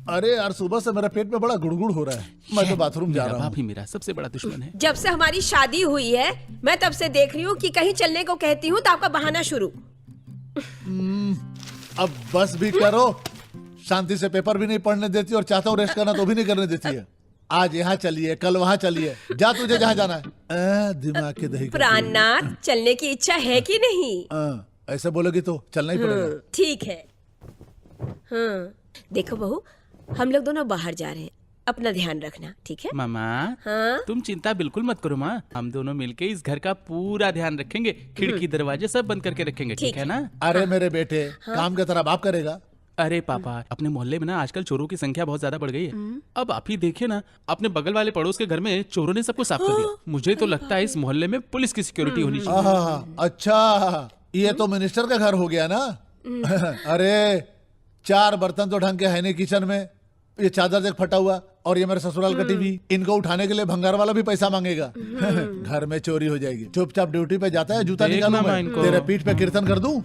अरे यार सुबह से मेरा पेट में बड़ा गुड़गुड़ हो रहा है, मैं तो बाथरूम जा मेरा रहा बाप हूँ। ही मेरा सबसे बड़ा दुश्मन है। जब से हमारी शादी हुई है मैं तब से देख रही हूँ कि कहीं चलने को कहती हूँ तो आपका बहाना शुरू। अब बस भी करो, शांति से पेपर भी नहीं पढ़ने देती और चाहता हूँ रेस्ट करना तो भी नहीं करने देती है। आज यहाँ चलिए, कल वहाँ चलिए, जा तुझे जहाँ जाना है। दिमाग के दही का प्राणनाथ, चलने की इच्छा है कि नहीं? ऐसे बोलोगी तो चलना ही पड़ेगा। ठीक है। देखो बहू, हम लोग दोनों बाहर जा रहे हैं, अपना ध्यान रखना, ठीक है? मामा हाँ? तुम चिंता बिल्कुल मत करो माँ, हम दोनों मिलके इस घर का पूरा ध्यान रखेंगे, खिड़की दरवाजे सब बंद करके रखेंगे, ठीक है ना? अरे मेरे बेटे, काम का तरह बाप करेगा। अरे पापा, अपने मोहल्ले में ना आजकल चोरों की संख्या बहुत ज्यादा बढ़ गई है। अब आप ही देखिए ना, अपने बगल वाले पड़ोस के घर में चोरों ने सबको साफ कर दिया। मुझे तो लगता है इस मोहल्ले में पुलिस की सिक्योरिटी होनी चाहिए। आहा, अच्छा ये तो मिनिस्टर का घर हो गया ना। अरे 4 बर्तन तो ढंग के है नहीं किचन में, ये चादर देख फटा हुआ, और ये मेरे ससुराल का टीवी, इनको उठाने के लिए भंगार वाला भी पैसा मांगेगा। घर में चोरी हो जाएगी। चुपचाप ड्यूटी पे जाता है, जूता देखना निकालूं मैं मैं, इनको। तेरे पीठ पे कीर्तन कर दूं।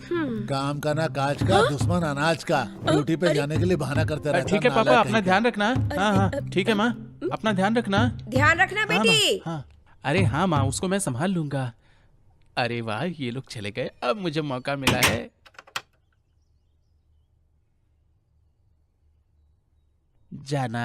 काम का ना काज का, दुश्मन अनाज का, ड्यूटी पे जाने के लिए बहाना करते रहता। ठीक है पापा, नालायक अपना कहीं ध्यान रखना। हाँ हाँ ठीक है माँ, अपना ध्यान रखना। ध्यान रखना हाँ, बेटी। माँ, हाँ। अरे हाँ माँ, उसको मैं संभाल लूंगा। अरे वाह, ये लोग चले गए, अब मुझे मौका मिला है। जाना।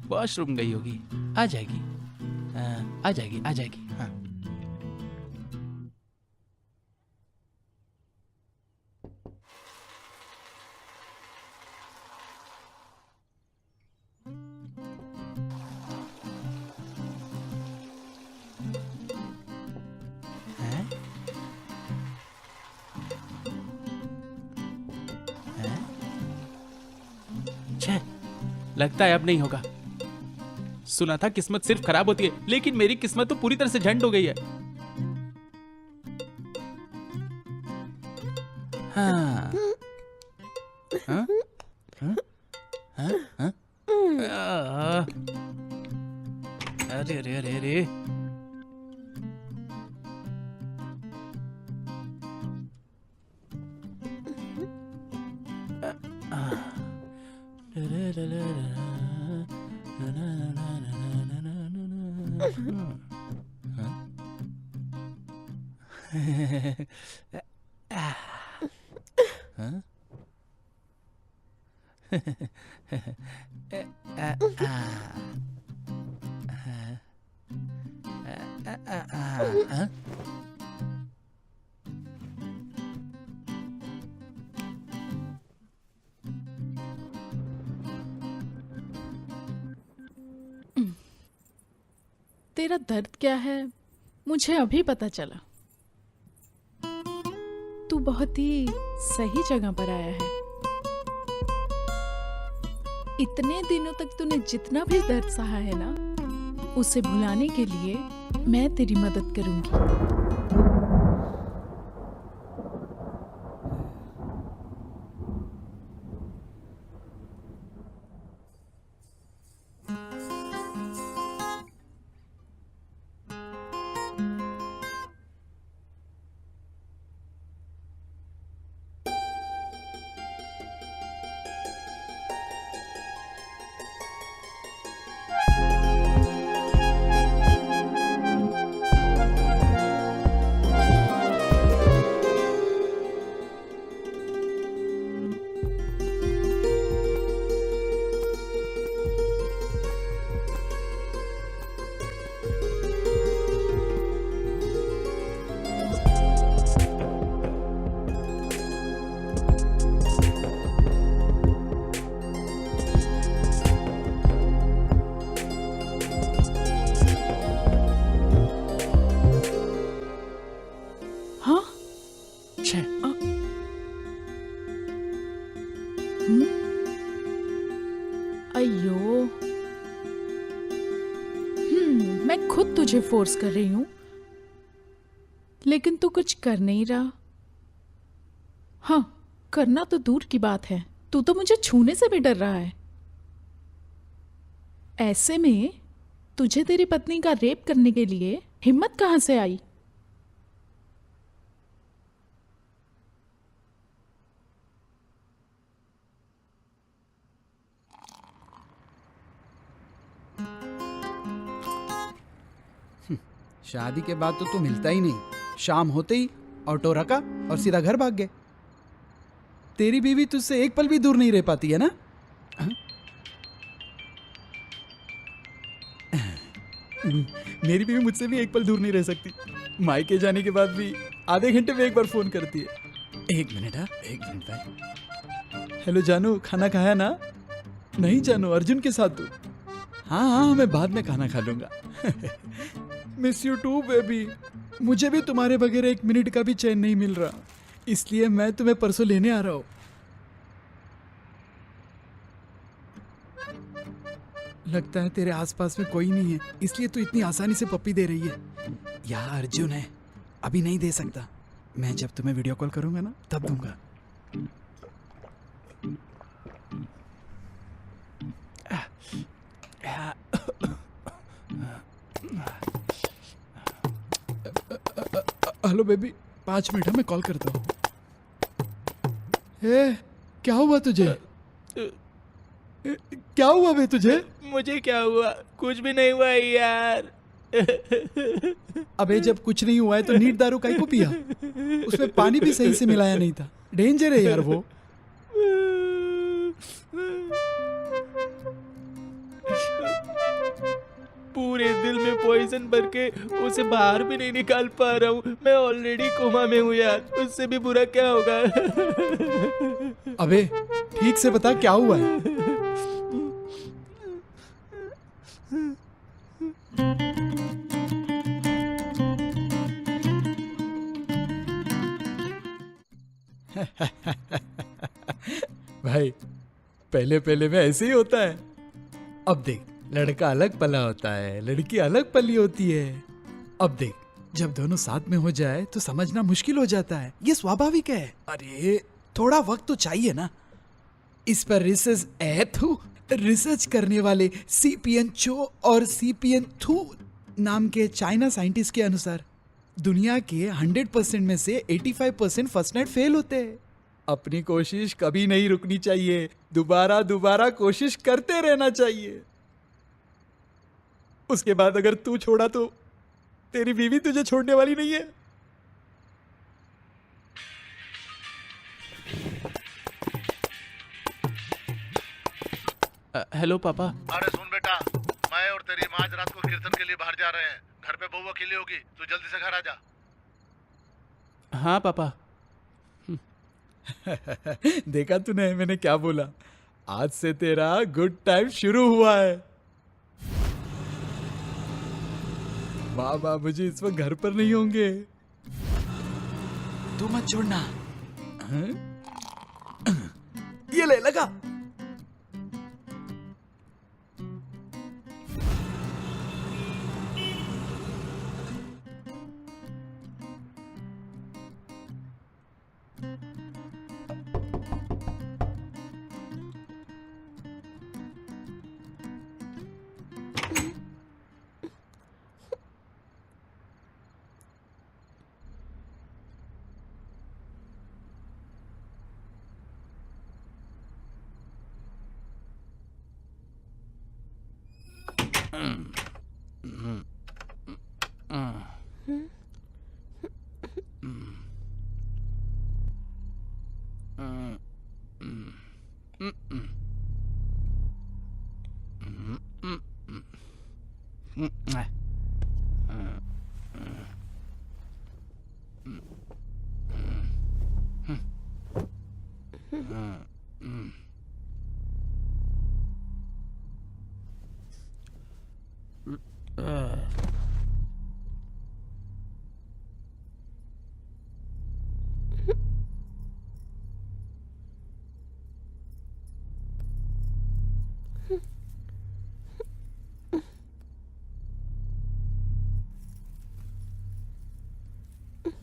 वॉशरूम गई होगी, आ जाएगी। आ जाएगी, आ जाएगी। हाँ। हैं? हैं? छे, लगता है अब नहीं होगा। सुना था किस्मत सिर्फ खराब होती है, लेकिन मेरी किस्मत तो पूरी तरह से झंड हो गई है। हाँ। हाँ? हाँ? हाँ? हाँ? अरे अरे अरे अरे, तेरा दर्द क्या है मुझे अभी पता चला। तू बहुत ही सही जगह पर आया है। इतने दिनों तक तूने जितना भी दर्द सहा है ना, उसे भुलाने के लिए मैं तेरी मदद करूंगी। तुझे फोर्स कर रही हूं, लेकिन तू कुछ कर नहीं रहा। हाँ, करना तो दूर की बात है, तू तो मुझे छूने से भी डर रहा है। ऐसे में तुझे तेरी पत्नी का रेप करने के लिए हिम्मत कहां से आई? शादी के बाद तो तू मिलता ही नहीं। शाम होते ही ऑटो रखा और सीधा घर भाग गए। तेरी बीवी तुझसे एक पल भी दूर नहीं रह पाती है ना? हाँ? मेरी बीवी मुझसे भी एक पल दूर नहीं रह सकती। मायके जाने के बाद भी आधे घंटे में एक बार फोन करती है। एक मिनट, हाँ, एक मिनट भाई। हेलो जानू, खाना खाया ना? नहीं जानू, अर्जुन के साथ तू? हाँ हाँ, मैं बाद में खाना खा लूंगा। Miss you too baby. मुझे भी तुम्हारे बगैर एक मिनट का भी चैन नहीं मिल रहा, इसलिए मैं तुम्हें परसों लेने आ रहा हूँ। लगता है तेरे आसपास में कोई नहीं है, इसलिए तू इतनी आसानी से पप्पी दे रही है। यार अर्जुन है, अभी नहीं दे सकता। मैं जब तुम्हें वीडियो कॉल करूंगा ना, तब दूंगा। हेलो बेबी, 5 मिनट है, मैं कॉल करता हूँ। क्या हुआ तुझे? क्या हुआ बे तुझे? मुझे क्या हुआ? कुछ भी नहीं हुआ यार। अबे जब कुछ नहीं हुआ है तो नीट दारू काहे को पिया? उसमें पानी भी सही से मिलाया नहीं था। डेंजर है यार वो। पूरे दिल में पॉइजन भर के उसे बाहर भी नहीं निकाल पा रहा हूँ। मैं ऑलरेडी कोमा में हूँ यार, उससे भी बुरा क्या होगा? अबे ठीक से बता क्या हुआ है? भाई पहले पहले में ऐसे ही होता है। अब देख, लड़का अलग पला होता है, लड़की अलग पली होती है। अब देख, जब दोनों साथ में हो जाए तो समझना मुश्किल हो जाता है। ये स्वाभाविक है। अरे थोड़ा वक्त तो चाहिए ना। इस पर रिसर्च करने वाले सीपियन चो और सीपियन थू नाम के चाइना साइंटिस्ट के अनुसार दुनिया के 100% में से 85% फर्स्ट नाइट फेल होते हैं। अपनी कोशिश कभी नहीं रुकनी चाहिए, दोबारा दोबारा कोशिश करते रहना चाहिए। उसके बाद अगर तू छोड़ा तो तेरी बीवी तुझे छोड़ने वाली नहीं है। हेलो पापा। अरे सुन बेटा, मैं और तेरी माँ आज रात को कीर्तन के लिए बाहर जा रहे हैं। घर पे बहू अकेली होगी, तू जल्दी से घर आ जा। हाँ पापा। देखा तूने मैंने क्या बोला? आज से तेरा गुड टाइम शुरू हुआ है। माँ बाबूजी इस वक्त घर पर नहीं होंगे, तू मत छोड़ना। हाँ? ये ले लगा।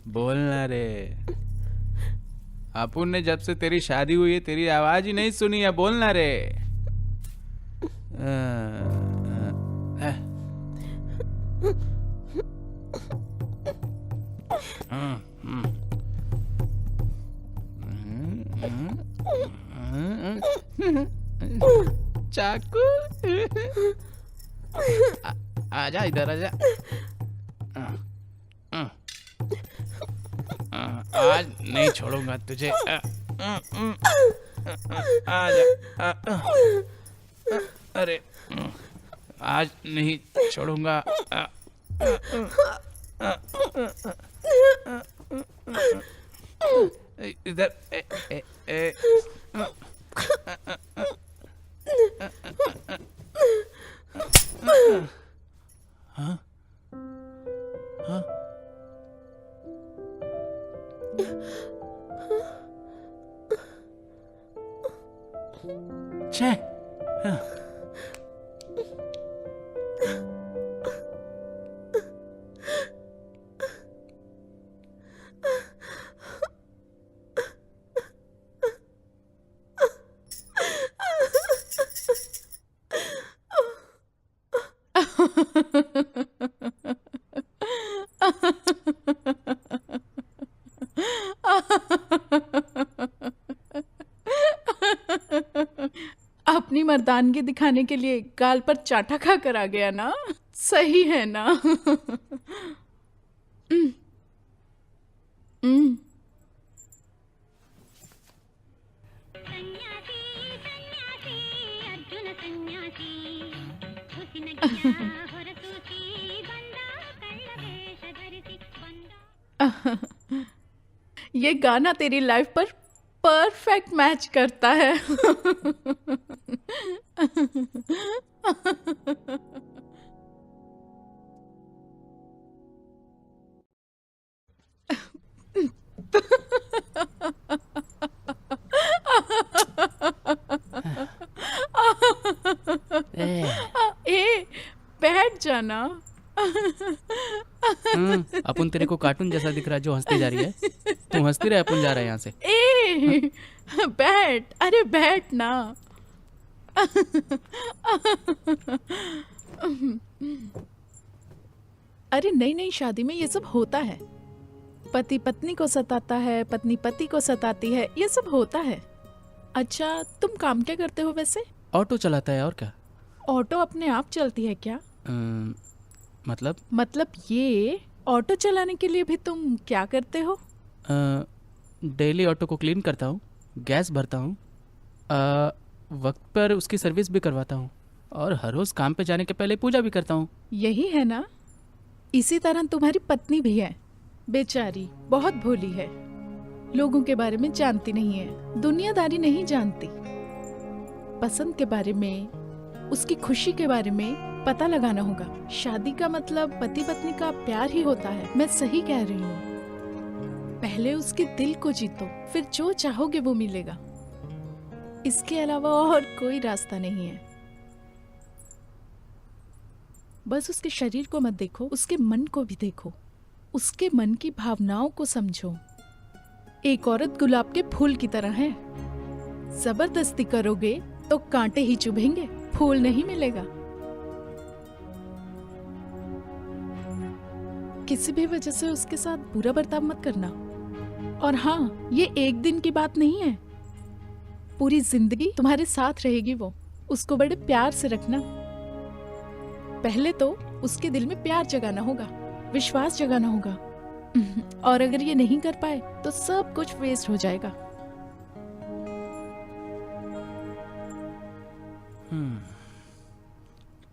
बोलना रे। अपुन ने जब से तेरी शादी हुई है तेरी आवाज ही नहीं सुनी है, बोलना रे। चाकू आजा इधर आजा। आज नहीं छोड़ूंगा तुझे। आजा। अरे आज नहीं छोड़ूंगा। इधर हाँ हाँ छे हाँ। अपनी मर्दानगी दिखाने के लिए गाल पर चाटा खा कर आ गया ना। सही है ना। ये गाना तेरी लाइफ पर परफेक्ट मैच करता है। ए बैठ जाना। अपन तेरे को कार्टून जैसा दिख रहा है जो हंसती जा रही है। तू हंसती रहे, अपन जा रहे हैं यहाँ से। ए बैठ, अरे बैठ ना। अरे नई नई शादी में ये सब होता है। पति पत्नी को सताता है, पत्नी पति को सताती है, ये सब होता है। अच्छा तुम काम क्या करते हो वैसे? ऑटो चलाता है और क्या। ऑटो अपने आप चलती है क्या? मतलब ये ऑटो चलाने के लिए भी तुम क्या करते हो? डेली ऑटो को क्लीन करता हूँ, गैस भरता हूँ, वक्त पर उसकी सर्विस भी करवाता हूँ और हर रोज़ काम पे जाने के पहले पूजा भी करता हूँ। यही है ना। इसी तरह तुम्हारी पत्नी भी है, बेचारी बहुत भोली है, लोगों के बारे में जानती नहीं है, दुनियादारी नहीं जानती, पसंद के बारे में, उसकी खुशी के बारे में पता लगाना होगा। शादी का मतलब पति पत्नी का प्यार ही होता है। मैं सही कह रही हूँ। पहले उसके दिल को जीतो, फिर जो चाहोगे वो मिलेगा। इसके अलावा और कोई रास्ता नहीं है। बस उसके शरीर को मत देखो, उसके मन को भी देखो, उसके मन की भावनाओं को समझो। एक औरत गुलाब के फूल की तरह है। जबरदस्ती करोगे तो कांटे ही चुभेंगे, फूल नहीं मिलेगा। किसी भी वजह से उसके साथ बुरा बर्ताव मत करना। और हाँ, ये एक दिन की बात नहीं है, पूरी जिंदगी तुम्हारे साथ रहेगी वो। उसको बड़े प्यार से रखना। पहले तो उसके दिल में प्यार जगाना होगा, विश्वास जगाना होगा। और अगर ये नहीं कर पाए तो सब कुछ वेस्ट हो जाएगा।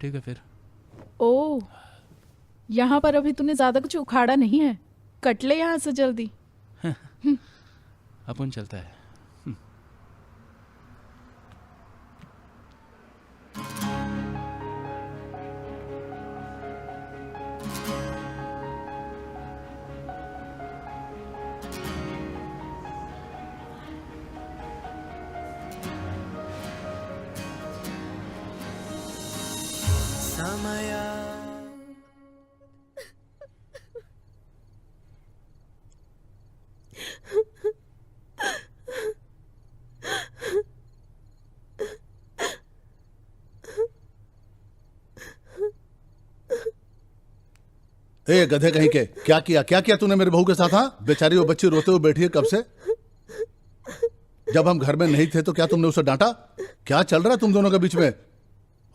ठीक है फिर। ओह, यहाँ पर अभी तूने ज्यादा कुछ उखाड़ा नहीं है, कट ले यहाँ से जल्दी। अपन चलता है। ए गधे कहीं के, क्या किया तूने मेरे बहू के साथ? हाँ, बेचारी वो बच्ची रोते हुए बैठी है कब से। जब हम घर में नहीं थे तो क्या तुमने उसे डांटा? क्या चल रहा है तुम दोनों के बीच में?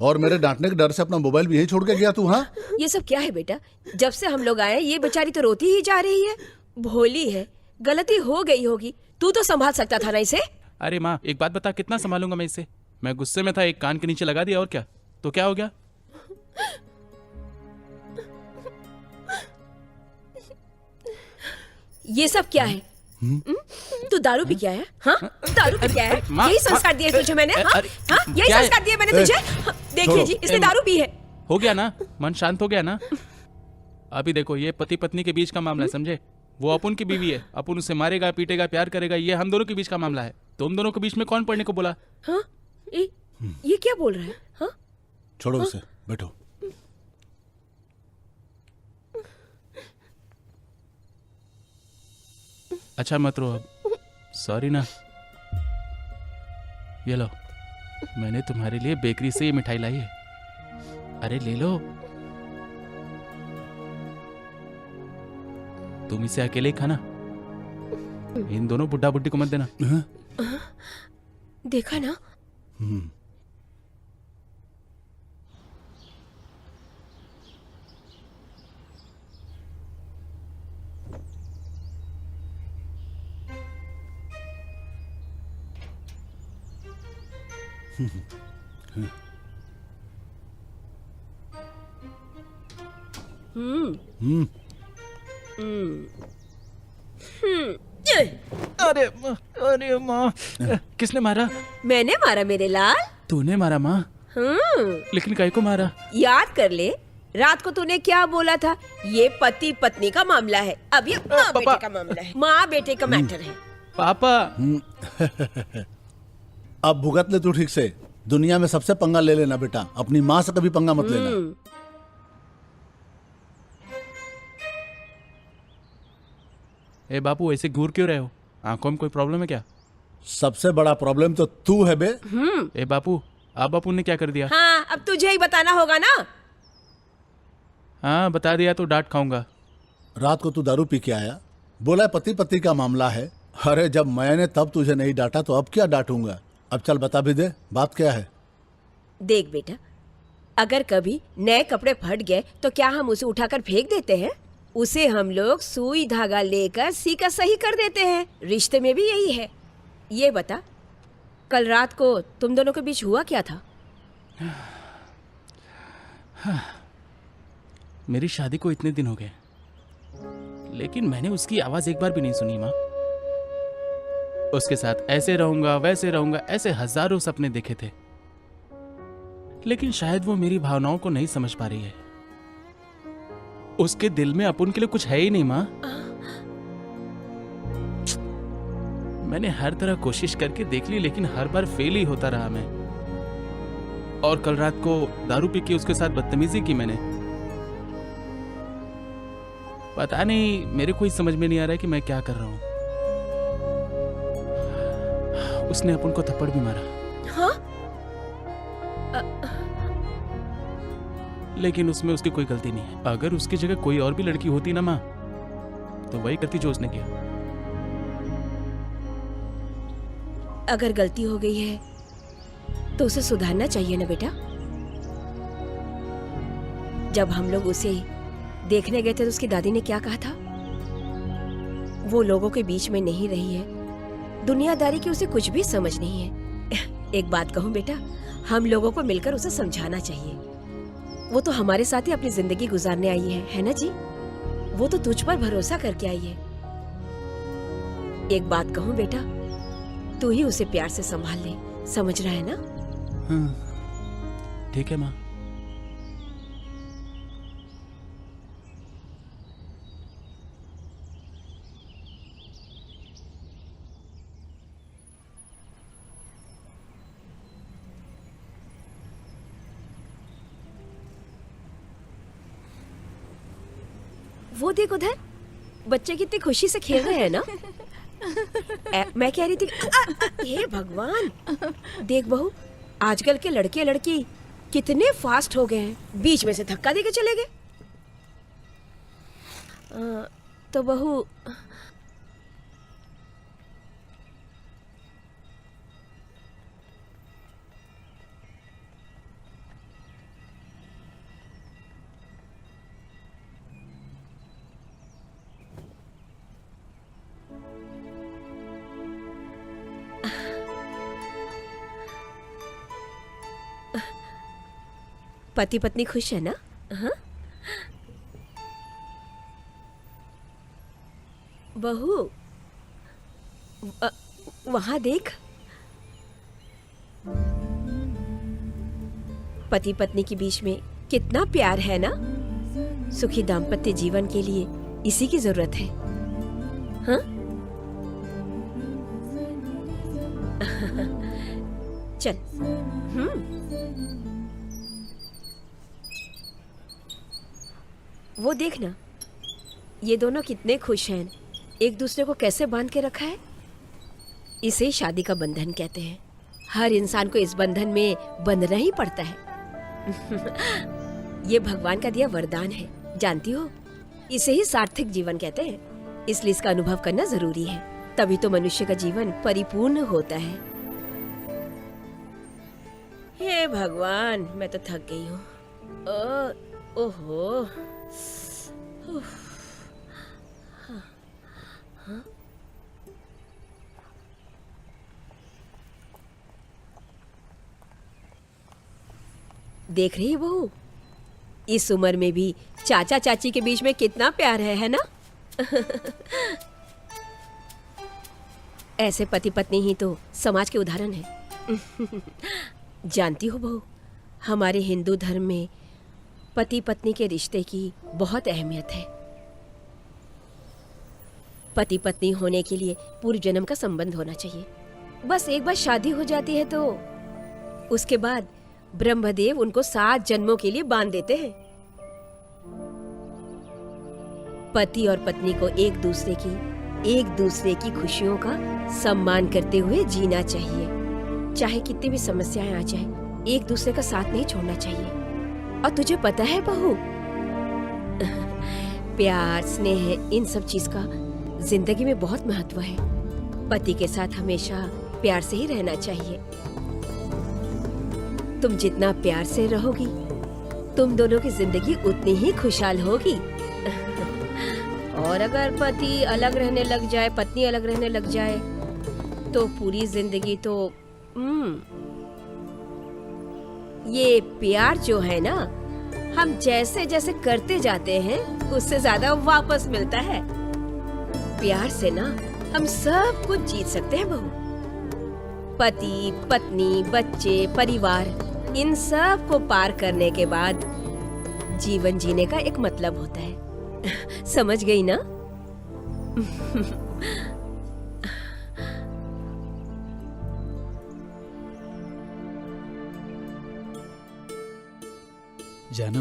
और मेरे डांटने के डर से अपना मोबाइल भी यहीं छोड़ के गया तू? हाँ, ये सब क्या है बेटा? जब से हम लोग आए ये बेचारी तो रोती ही जा रही है। भोली है, गलती हो गई होगी, तू तो संभाल सकता था ना इसे। अरे माँ एक बात बता, कितना संभालूंगा मैं इसे? मैं गुस्से में था, एक कान के नीचे लगा दिया, और क्या तो क्या हो गया? ये सब क्या है? तू दारू पी क्या है? हाँ, दारू पी क्या है? माँ, यही संस्कार दिए तुझे मैंने? हाँ, अरे, हाँ, यही क्या है? संस्कार दिए मैंने तुझे? हाँ, देखिए जी, इसने दारू पी है। हो गया ना, मन शांत हो गया ना? अभी देखो, ये पति पत्नी के बीच का मामला है, समझे? वो अपुन की बीवी है, अपुन उसे मारेगा, पीटेगा, प्यार करेगा, ये हम दोनों के बीच का मामला है। तुम दोनों के बीच में कौन पढ़ने को बोला? हाँ, ये क्या बोल रहा है? हाँ, छोड़ो उसे, बैठो। अच्छा मत रो अब, सॉरी ना। ये लो, मैंने तुम्हारे लिए बेकरी से ये मिठाई लाई है, अरे ले लो। तुम इसे अकेले ही खाना, इन दोनों बुड्ढा बुड्ढी को मत देना। देखा ना? अरे माँ, किसने मारा? मैंने मारा मेरे लाल। तूने मारा माँ? लेकिन काहे को मारा? याद कर ले, रात को तूने क्या बोला था? ये पति पत्नी का मामला है, अब ये माँ बेटे का मामला है, माँ बेटे का मैटर है। पापा अब भुगत ले तू ठीक से। दुनिया में सबसे पंगा ले लेना बेटा, अपनी माँ से कभी पंगा मत लेना। ए बापू, ऐसे घूर क्यों रहे हो? आंखों में कोई प्रॉब्लम है क्या? सबसे बड़ा प्रॉब्लम तो तू है बे। ए बापू, आप बापू ने क्या कर दिया? हाँ, अब तुझे ही बताना होगा ना। हाँ, बता दिया तो डांट खाऊंगा। रात को तू दारू पी के आया, बोला पति पत्नी का मामला है। अरे जब मैंने तब तुझे नहीं डांटा तो अब क्या डांटूंगा? अब चल बता भी दे, बात क्या है? देख बेटा, अगर कभी नए कपड़े फट गए तो क्या हम उसे उठाकर फेंक देते हैं? उसे हम लोग सुई धागा लेकर सीका सही कर देते हैं। रिश्ते में भी यही है। ये बता, कल रात को तुम दोनों के बीच हुआ क्या था? मेरी शादी को इतने दिन हो गए, लेकिन मैंने उसकी आवाज एक बार भी नहीं सुनी माँ। उसके साथ ऐसे रहूंगा, वैसे रहूंगा, ऐसे हजारों सपने देखे थे, लेकिन शायद वो मेरी भावनाओं को नहीं समझ पा रही है। उसके दिल में अपुन के लिए कुछ है ही नहीं माँ। मैंने हर तरह कोशिश करके देख ली, लेकिन हर बार फेल ही होता रहा मैं। और कल रात को दारू पी के उसके साथ बदतमीजी की मैंने। पता नहीं, मेरे को ही समझ में नहीं आ रहा है कि मैं क्या कर रहा हूँ। उसने अपुन को थप्पड़ भी मारा। हाँ? लेकिन उसमें उसकी कोई गलती नहीं है। अगर उसकी जगह कोई और भी लड़की होती ना माँ, तो वही करती जो उसने किया। अगर गलती हो गई है तो उसे सुधारना चाहिए ना बेटा। जब हम लोग उसे देखने गए थे तो उसकी दादी ने क्या कहा था? वो लोगों के बीच में नहीं रही है, दुनियादारी की उसे कुछ भी समझ नहीं है। एक बात कहूँ बेटा, हम लोगों को मिलकर उसे समझाना चाहिए। वो तो हमारे साथ ही अपनी जिंदगी गुजारने आई है ना जी? वो तो तुझ पर भरोसा करके आई है। एक बात कहूँ बेटा, तू ही उसे प्यार से संभाल ले, समझ रहा है ना? हाँ, ठीक है माँ। वो देख उधर, बच्चे कितनी खुशी से खेल रहे हैं ना। मैं कह रही थी, हे भगवान, देख बहू, आजकल के लड़के लड़की कितने फास्ट हो गए हैं, बीच में से धक्का देके चले गए। तो बहू, पति पत्नी खुश है ना? हाँ? बहू, वहां देख, पति पत्नी के बीच में कितना प्यार है ना। सुखी दाम्पत्य जीवन के लिए इसी की जरूरत है। हाँ? चल। वो देखना, ये दोनों कितने खुश हैं, एक दूसरे को कैसे बांध के रखा है। इसे ही शादी का बंधन कहते हैं। हर इंसान को इस बंधन में बंधना ही पड़ता है। ये भगवान का दिया वरदान है, जानती हो। इसे ही सार्थक जीवन कहते हैं, इसलिए इसका अनुभव करना जरूरी है, तभी तो मनुष्य का जीवन परिपूर्ण होता है। हे भगवान, मैं तो थक गई हूँ। ओहो। देख रही है बहू, इस उम्र में भी चाचा चाची के बीच में कितना प्यार है ना। ऐसे पति पत्नी ही तो समाज के उदाहरण है। जानती हो बहू, हमारे हिंदू धर्म में पति पत्नी के रिश्ते की बहुत अहमियत है। पति पत्नी होने के लिए पूर्व जन्म का संबंध होना चाहिए। बस एक बार शादी हो जाती है तो उसके बाद ब्रह्मदेव उनको 7 जन्मों के लिए बांध देते हैं। पति और पत्नी को एक दूसरे की खुशियों का सम्मान करते हुए जीना चाहिए। चाहे कितनी भी समस्याएं आ जाए, एक दूसरे का साथ नहीं छोड़ना चाहिए। और तुझे पता है बहू, प्यार, स्नेह, इन सब चीज का जिंदगी में बहुत महत्व है। पति के साथ हमेशा प्यार से ही रहना चाहिए। तुम जितना प्यार से रहोगी, तुम दोनों की जिंदगी उतनी ही खुशहाल होगी। और अगर पति अलग रहने लग जाए, पत्नी अलग रहने लग जाए, तो पूरी जिंदगी तो ये प्यार जो है ना, हम जैसे जैसे करते जाते हैं उससे ज्यादा वापस मिलता है। प्यार से ना हम सब कुछ जीत सकते हैं बहू। पति, पत्नी, बच्चे, परिवार, इन सब को पार करने के बाद जीवन जीने का एक मतलब होता है। समझ गई ना? जानो,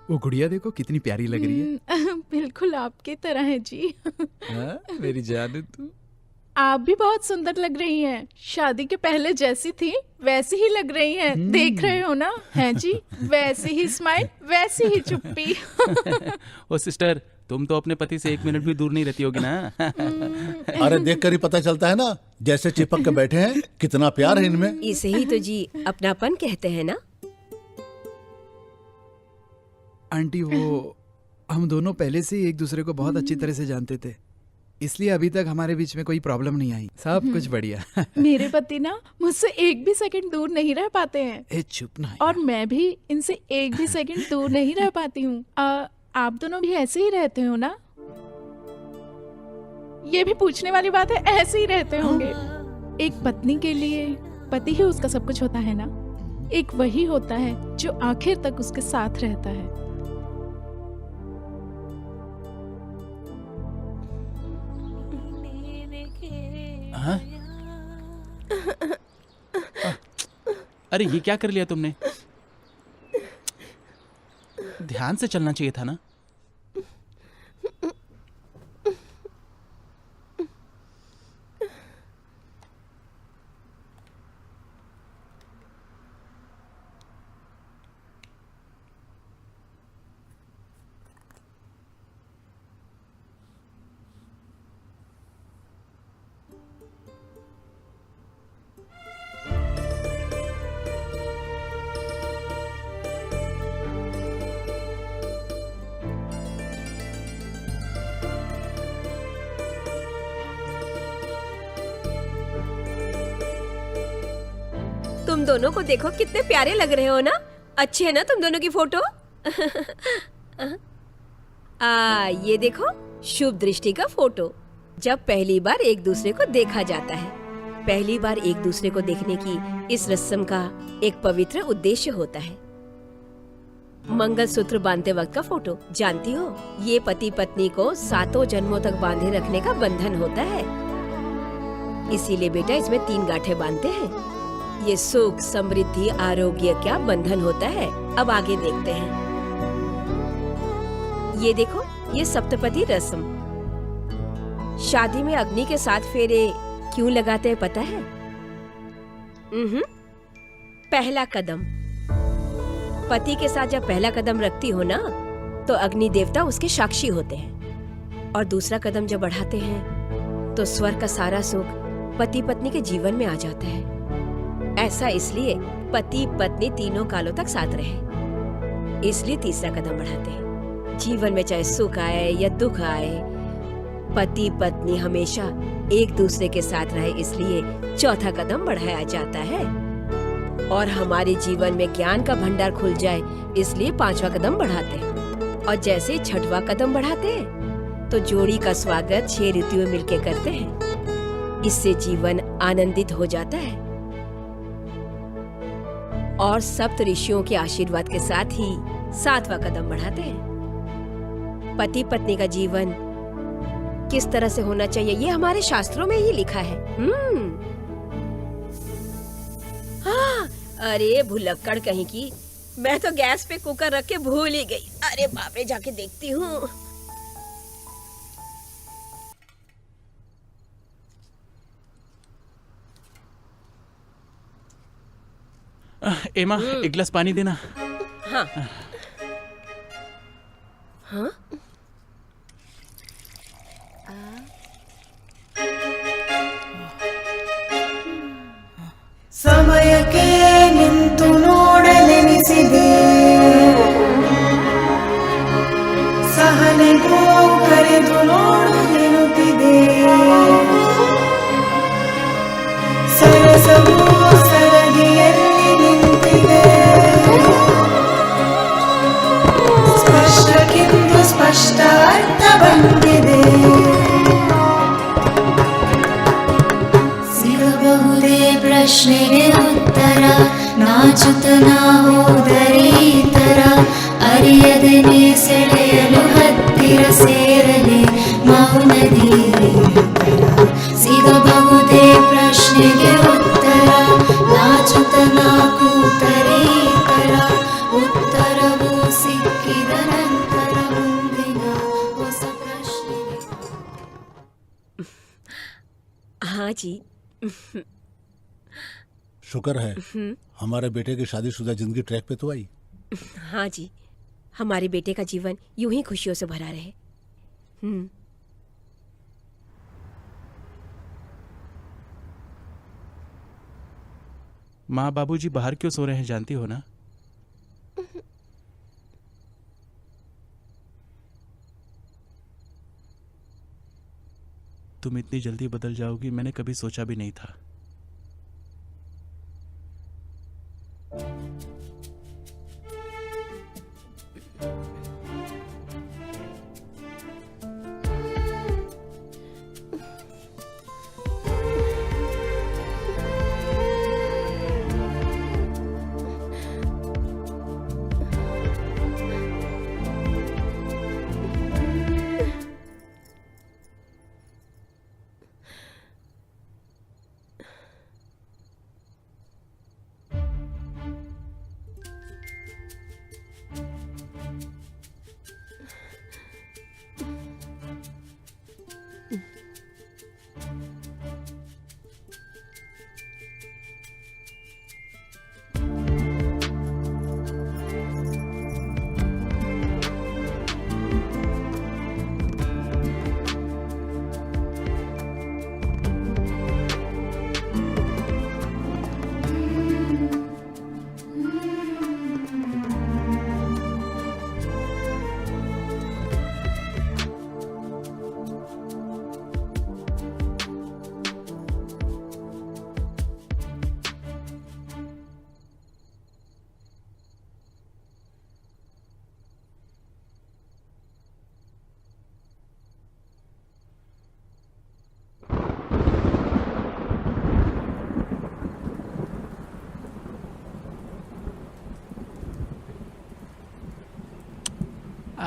वो गुड़िया देखो कितनी प्यारी लग रही है। बिल्कुल आपकी तरह है जी। हाँ, मेरी जानू तू। आप भी बहुत सुंदर लग रही हैं। शादी के पहले जैसी थी वैसी ही लग रही हैं। देख रहे हो ना? हैं जी, वैसी ही स्माइल, वैसी ही चुप्पी। ओ सिस्टर, तुम तो अपने पति से 1 मिनट भी दूर नहीं रहती होगी ना? अरे देख कर ही पता चलता है ना, जैसे चिपक के बैठे हैं, कितना प्यार है इनमें। इसे ही तो जी अपनापन कहते हैं ना। आंटी, वो हम दोनों पहले से ही एक दूसरे को बहुत अच्छी तरह से जानते थे, इसलिए अभी तक हमारे बीच में कोई प्रॉब्लम नहीं आई। सब कुछ बढ़िया। मेरे पति ना मुझसे 1 भी सेकंड दूर नहीं रह पाते हैं। ए चुप ना। और मैं भी इनसे 1 भी सेकंड दूर नहीं रह पाती हूँ। आप दोनों भी ऐसे ही रहते हो ना? ये भी पूछने वाली बात है, ऐसे ही रहते होंगे। एक पत्नी के लिए पति ही उसका सब कुछ होता है ना। एक वही होता है जो आखिर तक उसके साथ रहता है। हाँ? अरे ये क्या कर लिया तुमने? ध्यान से चलना चाहिए था ना। तुम दोनों को देखो कितने प्यारे लग रहे हो ना। अच्छे है ना तुम दोनों की फोटो? ये देखो शुभ दृष्टि का फोटो। जब पहली बार एक दूसरे को देखा जाता है, पहली बार एक दूसरे को देखने की इस रस्म का एक पवित्र उद्देश्य होता है। मंगलसूत्र बांधते वक्त का फोटो, जानती हो ये पति पत्नी को 7 जन्मों तक बांधे रखने का बंधन होता है। इसीलिए बेटा इसमें 3 गांठें बांधते हैं। ये सुख समृद्धि आरोग्य का बंधन होता है। अब आगे देखते हैं। ये देखो ये सप्तपदी रस्म। शादी में अग्नि के 7 फेरे क्यों लगाते हैं पता है? पहला कदम, पति के साथ जब पहला कदम रखती हो ना तो अग्नि देवता उसके साक्षी होते हैं, और दूसरा कदम जब बढ़ाते हैं तो स्वर्ग का सारा सुख पति पत्नी के जीवन में आ जाता है। ऐसा इसलिए पति पत्नी तीनों कालों तक साथ रहे, इसलिए तीसरा कदम बढ़ाते हैं। जीवन में चाहे सुख आए या दुख आए, पति पत्नी हमेशा एक दूसरे के साथ रहे, इसलिए चौथा कदम बढ़ाया जाता है। और हमारे जीवन में ज्ञान का भंडार खुल जाए, इसलिए 5वां कदम बढ़ाते हैं। और जैसे 6वां कदम बढ़ाते हैं तो जोड़ी का स्वागत 6 ऋतुओं में मिलकर करते हैं। इससे जीवन आनंदित हो जाता है। और सप्त ऋषियों के आशीर्वाद के साथ ही 7वां कदम बढ़ाते हैं। पति पत्नी का जीवन किस तरह से होना चाहिए ये हमारे शास्त्रों में ही लिखा है। अरे भुलक्कड़ कहीं की, मैं तो गैस पे कुकर रख के भूल ही गई। अरे बाप रे, जाके देखती हूँ। एमा एक गिलास पानी देना। हाँ हाँ ಸಮಯಕ್ಕೆ ನಿಂತು ನೋಡಲೆನಿಸಿದೆ, ಸಹನೆಗೂ ಕರೆದು ನೋಡುತ್ತಿದೆ, ಸರಸವೂ ಸರದಿಯಲ್ಲಿ ನಿಂತಿದೆ, ಸ್ಪಷ್ಟಕ್ಕಿಂತ ಸ್ಪಷ್ಟ ಅರ್ಥ ಬಂದಿದೆ. ಪ್ರಶ್ನೆಗೆ ಉತ್ತರ ನಾಚುತನ ಹೋದರೆ ಈ ತರ ಅರಿಯದನೆ ಸೆಳೆಯಲು ಹತ್ತಿರ ಸೇರದೆ ಮೌನದಿ ಸಿಗಬಹುದೇ ಪ್ರಶ್ನೆಗೆ ಉತ್ತರ ನಾಚುತನ ಕೂತರೆ ಈ ತರ ಉತ್ತರವು ಸಿಕ್ಕಿದ ನಂತರ ಮುಂದಿನ ಹೊಸ ಪ್ರಶ್ನೆಗೆ. हाँ जी, शुक्र है हमारे बेटे की शादीशुदा जिंदगी ट्रैक पे तो आई। हाँ जी, हमारे बेटे का जीवन यूं ही खुशियों से भरा रहे। माँ बाबूजी बाहर क्यों सो रहे हैं जानती हो ना? तुम इतनी जल्दी बदल जाओगी मैंने कभी सोचा भी नहीं था।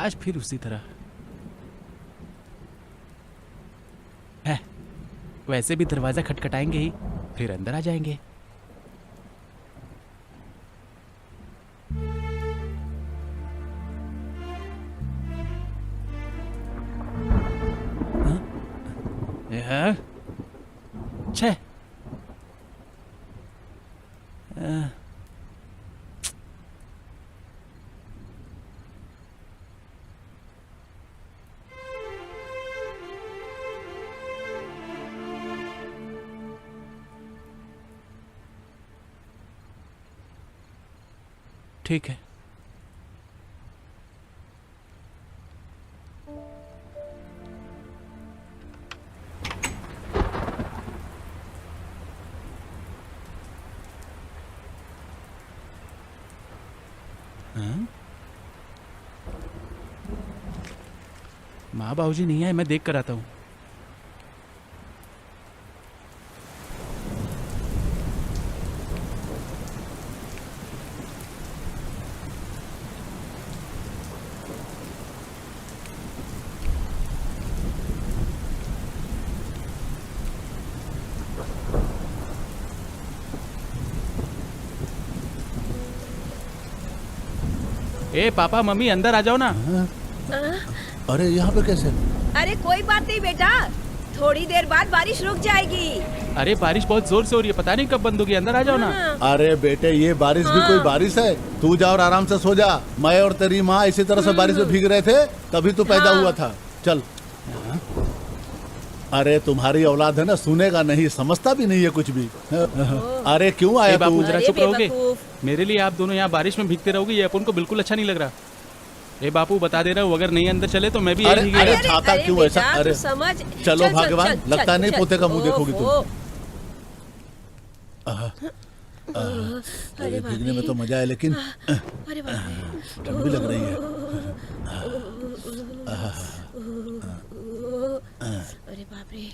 आज फिर उसी तरह है। वैसे भी दरवाजा खटखटाएंगे ही, फिर अंदर आ जाएंगे। हाँ? छः ठीक है। हाँ? माँ बाबूजी नहीं है, मैं देख कर आता हूँ। ए पापा मम्मी अंदर आ जाओ ना। अरे यहाँ पे कैसे? अरे कोई बात नहीं बेटा, थोड़ी देर बाद बारिश रुक जाएगी। अरे बारिश बहुत जोर से हो रही है, पता नहीं कब बंद होगी। अंदर आ जाओ ना। अरे बेटे ये बारिश भी कोई बारिश है? तू जा और आराम से सो जा। मैं और तेरी माँ इसी तरह से बारिश में भीग रहे थे, तभी तू पैदा हुआ था। चल। अरे तुम्हारी औलाद है ना, सुनेगा नहीं, समझता भी नहीं है कुछ भी। अरे क्यों आया बापू तू? जरा अरे चुप रहोगे? बेवकूफ। मेरे लिए आप दोनों यहाँ बारिश में भीगते रहोगे, ये अपन को बिल्कुल अच्छा नहीं लग रहा। ए बापू बता दे रहा हूँ, अगर नहीं अंदर चले तो मैं भी अरे यही अरे भीगेगा। छाता क्यों बेटा, ऐसा? तू अरे समझ। चलो चल, भगवान, चल, लगता चल, नहीं चल। पोते का मुंह देखोगी तुम। ओहो। अरे भीगने में तो मजा है, लेकिन अरे बाप रे। ठंड भी लग रही है। अरे बाप रे।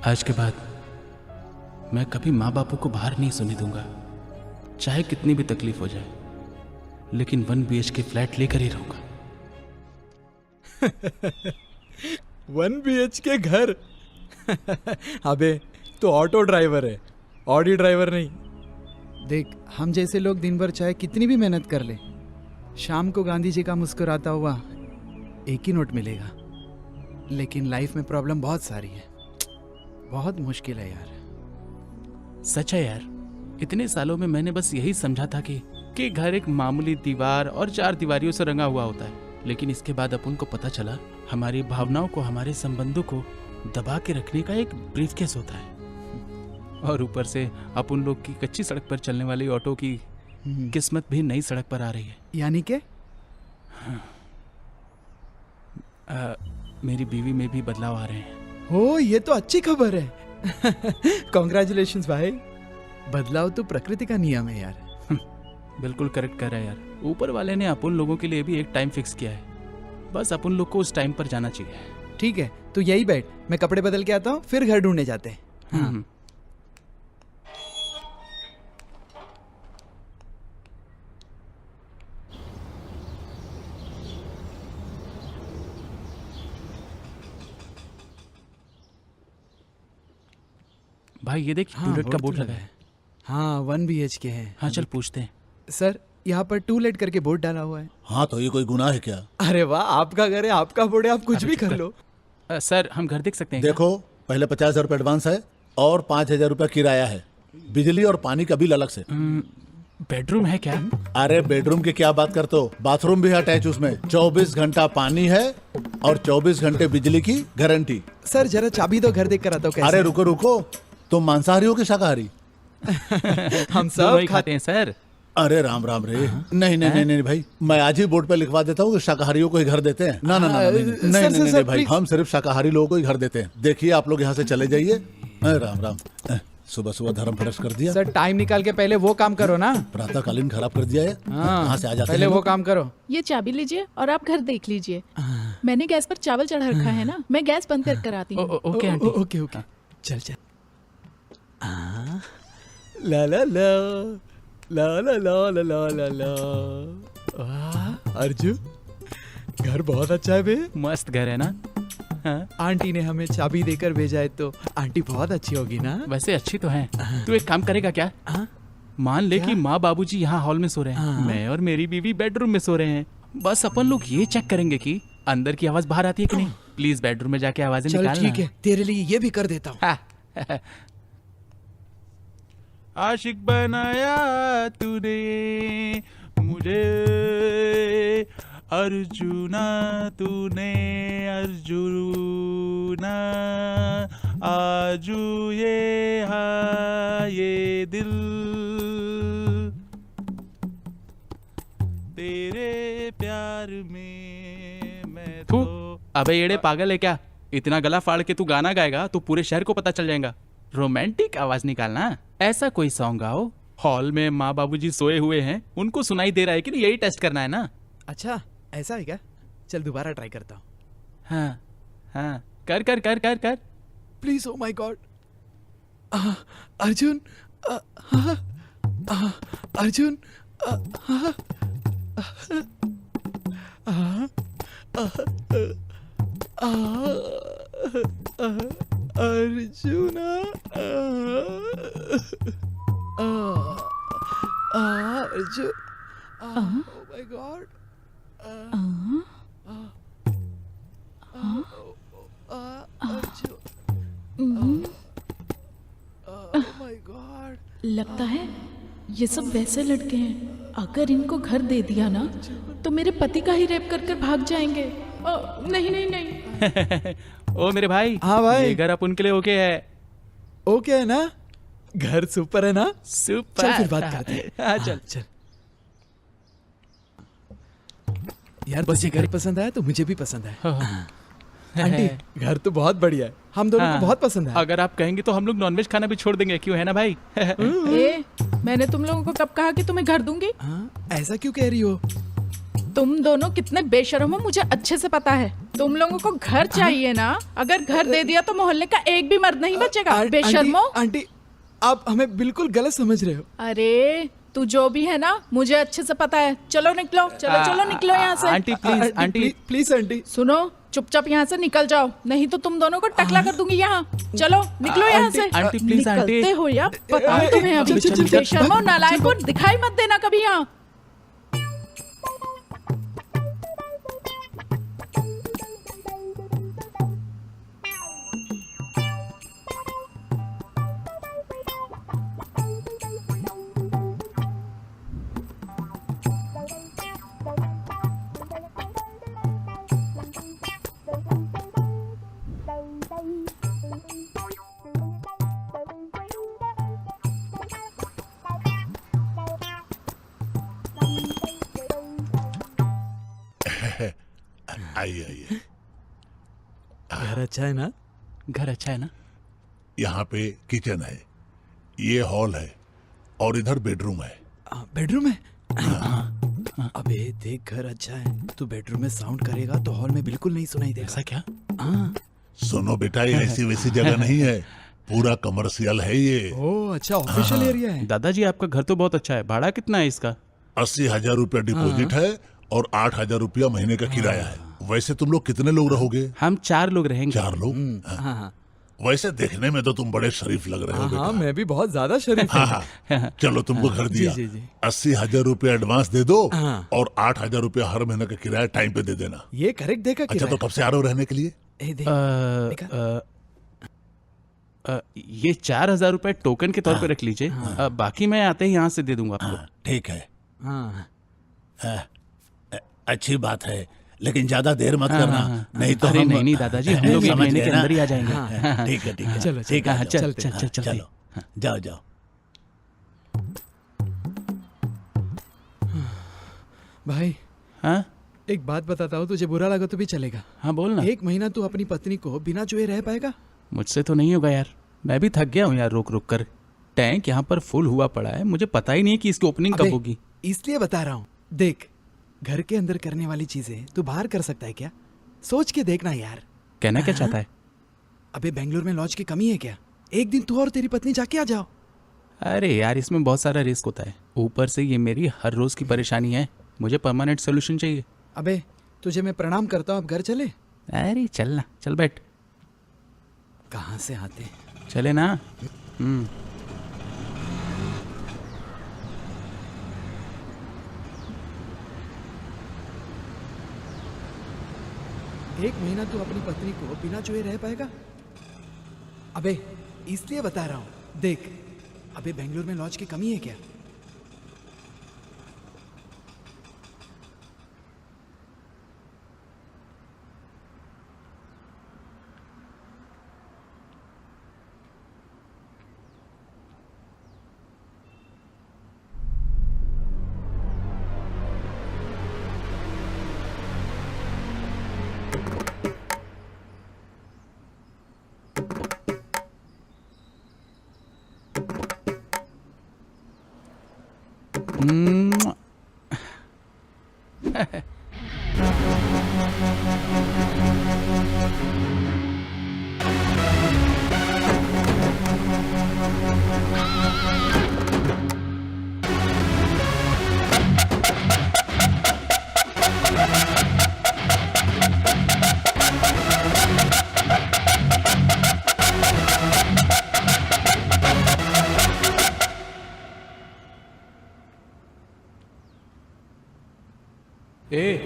आज के बाद मैं कभी माँ बापू को बाहर नहीं सोने दूंगा, चाहे कितनी भी तकलीफ हो जाए, लेकिन 1 BHK फ्लैट लेकर ही रहूंगा। 1 BHK घर। अबे तो ऑटो ड्राइवर है, ऑडी ड्राइवर नहीं। देख, हम जैसे लोग दिन भर चाहे कितनी भी मेहनत कर ले, शाम को गांधी जी का मुस्कुराता हुआ एक ही नोट मिलेगा। लेकिन लाइफ में प्रॉब्लम बहुत सारी है, बहुत मुश्किल है यार। सच है यार, इतने सालों में मैंने बस यही समझा था कि घर एक मामूली दीवार और 4 दीवारियों से रंगा हुआ होता है। लेकिन इसके बाद अपन को पता चला हमारी भावनाओं को, हमारे संबंधों को दबा के रखने का एक ब्रीफकेस होता है। और ऊपर से अपन लोग की कच्ची सड़क पर चलने वाली ऑटो की किस्मत भी नई सड़क पर आ रही है। यानी के मेरी बीवी में भी बदलाव आ रहे हैं। हो, ये तो अच्छी खबर है। कॉन्ग्रेचुलेशंस भाई। बदलाव तो प्रकृति का नियम है यार। बिल्कुल करेक्ट कर रहा है यार। ऊपर वाले ने अपन लोगों के लिए भी एक टाइम फिक्स किया है, बस अपन लोग को उस टाइम पर जाना चाहिए। ठीक है, तो यही बैठ, मैं कपड़े बदल के आता हूँ, फिर घर ढूंढने जाते हैं। हाँ। भाई ये देख, टूलेट का बोर्ड लगा है। हाँ, 1 BHK है। हाँ चल पूछते हैं। सर, यहाँ पर टूलेट करके बोर्ड डाला हुआ है। हाँ तो ये कोई गुनाह है क्या? अरे वाह, आपका घर है, आपका बोर्ड है, आप कुछ भी कर लो। सर हम घर देख सकते हैं क्या? देखो, पहले 50,000 रुपये एडवांस है और 5,000 रुपये किराया है। बिजली और पानी का बिल अलग से। बेडरूम है क्या? अरे बेडरूम की क्या बात करते हो, बाथरूम भी है अटैच उसमें। 24 घंटा पानी है और 24 घंटे बिजली की गारंटी। सर जरा चाबी दो, घर देख कर आता हूँ कैसे। अरे रुको रुको, तुम मांसाहारी हो कि शाकाहारी? हम दोनों सब ही खाते हैं सर। अरे राम राम रे, नहीं नहीं नहीं नहीं भाई, मैं आज ही बोर्ड पे लिखवा देता हूँ कि शाकाहारियों को ही घर देते हैं। ना ना ना, नहीं नहीं सर, नहीं सर, नहीं सर, भाई, प्लीज। हम सिर्फ शाकाहारी लोगों को ही घर देते हैं। देखिए आप लोग यहाँ से चले जाइए। राम राम, सुबह सुबह धर्म भ्रष्ट कर दिया। सर टाइम निकाल के पहले वो काम करो ना। प्रातःकालीन खराब कर दिया है। कहाँ से आ जाते पहले हैं वो लोग? काम करो। ये चाबी लीजिए और आप घर देख लीजिए। मैंने गैस पर चावल चढ़ा रखा है ना, मैं गैस बंद कर आती हूँ। Okay aunty. ओके ओके, चल चल। ला ला ला ला ला ला ला ला ला ला। वाह, अर्जुन घर बहुत अच्छा है बे। मस्त घर है ना? हाँ? आंटी ने हमें चाबी देकर भेजा है तो आंटी बहुत अच्छी होगी ना। वैसे अच्छी तो है। तू एक काम करेगा क्या? हाँ? मान ले क्या? कि माँ बाबूजी यहाँ हॉल में सो रहे हैं, हाँ। मैं और मेरी बीवी बेडरूम में सो रहे हैं। बस अपन लोग ये चेक करेंगे कि अंदर की आवाज बाहर आती है कि नहीं। प्लीज बेडरूम में जाके आवाजें चल निकालना। ठीक है, तेरे लिए ये भी कर देता हूँ। हाँ। आशिक बनाया तूने मुझे अर्जुना, तूने अर्जुना, आजू ये दिल तेरे प्यार में मैं तो। अबे येड़े पागल है क्या? इतना गला फाड़ के तू गाना गाएगा तो पूरे शहर को पता चल जाएगा। रोमांटिक आवाज निकालना। ऐसा कोई सॉन्ग गाओ, हॉल में माँ बाबूजी सोए हुए हैं, उनको सुनाई दे रहा है कि नहीं, यही टेस्ट करना है ना। अच्छा ऐसा है क्या? चल दोबारा ट्राई करता हूँ। हाँ हाँ, कर कर कर कर कर। Please, oh my God. Arjun, Arjun, arjuna, Arjun, oh my God. My God. लगता है ये सब वैसे लड़के हैं, अगर इनको घर दे दिया ना तो मेरे पति का ही रेप कर कर भाग जाएंगे। नहीं नहीं नहीं। ओ मेरे भाई। हाँ भाई। ये घर अपन के लिए ओके है? ओके है ना? घर सुपर है ना? सुपर। चल फिर बात करते हैं। हाँ चल चल यार, बस ये घर पसंद आया तो मुझे भी पसंद है। आंटी घर तो बहुत बढ़िया है, हम दोनों हाँ। को बहुत पसंद है। अगर आप कहेंगे तो हम लोग नॉनवेज खाना भी छोड़ देंगे, क्यों है ना भाई? ए, मैंने तुम लोगों को कब कहा कि तुम्हें घर दूंगी? हाँ, ऐसा क्यों कह रही हो? तुम दोनों कितने बेशर्म हो मुझे अच्छे से पता है। तुम लोगों को घर चाहिए ना, अगर घर दे दिया तो मोहल्ले का एक भी मर्द नहीं बचेगा। बेशर्मो। आंटी आप हमें बिल्कुल गलत समझ रहे हो। अरे तू जो भी है ना, मुझे अच्छे से पता है। चलो निकलो, चलो चलो निकलो यहाँ से। Aunty please, aunty please aunty सुनो, चुपचाप यहाँ से निकल जाओ, नहीं तो तुम दोनों को टकला कर दूंगी यहाँ। चलो निकलो यहाँ से। Aunty, please, aunty. निकलते हो या बताऊं तुम्हें अभी। चल, चल, चल, बेशर्मो, नालायकों, दिखाई मत देना कभी यहाँ। आइए आइए। घर अच्छा है ना? घर अच्छा है ना? यहाँ पे किचन है, ये हॉल है और इधर बेडरूम है। बेडरूम है? अबे देख, घर अच्छा है तो बेडरूम में साउंड करेगा तो हॉल में बिल्कुल नहीं सुनाई देगा। ऐसा क्या? हाँ। सुनो बेटा, ये ऐसी वैसी जगह नहीं है, पूरा कमर्शियल है ये। ओह अच्छा, ऑफिशियल एरिया है। दादाजी आपका घर तो बहुत अच्छा है, भाड़ा कितना है इसका? 80,000 रुपया डिपॉजिट है और 8,000 रुपया महीने का किराया है। वैसे तुम लोग कितने लोग रहोगे? हम 4 लोग रहेंगे। 4 लोग? हाँ हाँ वैसे देखने में तो तुम बड़े शरीफ लग रहे हो हाँ, बेटा। मैं भी बहुत ज्यादा शरीफ हाँ हूँ। हाँ, चलो तुमको घर दिया। जी, जी। 80,000 रुपया एडवांस दे दो हाँ। और 8,000 रुपया हर महीने का किराया टाइम पे दे देना। ये करेक्ट देखा अच्छा, तो कब से आ रहे हो रहने के लिए? देख, ये 4,000 रुपए टोकन के तौर पे रख लीजिए। बाकी मैं आते ही यहाँ से दे दूंगा आपको। ठीक है, हाँ अच्छी बात है, लेकिन ज्यादा देर मत करना, नहीं तो अरे हम नहीं दादाजी, हम लोग एक समझ महीने गए के ना? अंदर ही आ जाएंगे। ठीक है, ठीक है, चलो, ठीक है, चल चलते चल हैं। चल चल चलो, जाओ जाओ। भाई, हाँ एक बात बताता हूँ, तुझे बुरा लगा तो भी चलेगा। हाँ बोल ना। 1 महीना तू अपनी पत्नी को बिना छुए रह पाएगा? मुझसे तो नहीं होगा यार, मैं भी थक गया हूँ यार रुक रुक कर। टैंक यहाँ पर फुल हुआ पड़ा है, मुझे पता ही नहीं कि इसकी ओपनिंग कब होगी। इसलिए बता रहा हूँ, देख, घर के अंदर करने वाली चीजें तू बाहर कर सकता है क्या? सोच के देखना यार। कहना क्या चाहता है? अबे बेंगलोर में लॉज की कमी है क्या? एक दिन तू और तेरी पत्नी जाके आ जाओ। अरे यार इसमें बहुत सारा रिस्क होता है, ऊपर से ये मेरी हर रोज की परेशानी है, मुझे परमानेंट सोल्यूशन चाहिए। अबे तुझे मैं प्रणाम करता हूँ, अब घर चले। अरे चल ना, चल बैठ। कहाँ से आते? चले ना। 1 महीना तू अपनी पत्नी को बिना छुए रह पाएगा? अबे इसलिए बता रहा हूँ, देख, अबे बेंगलोर में लॉज की कमी है क्या?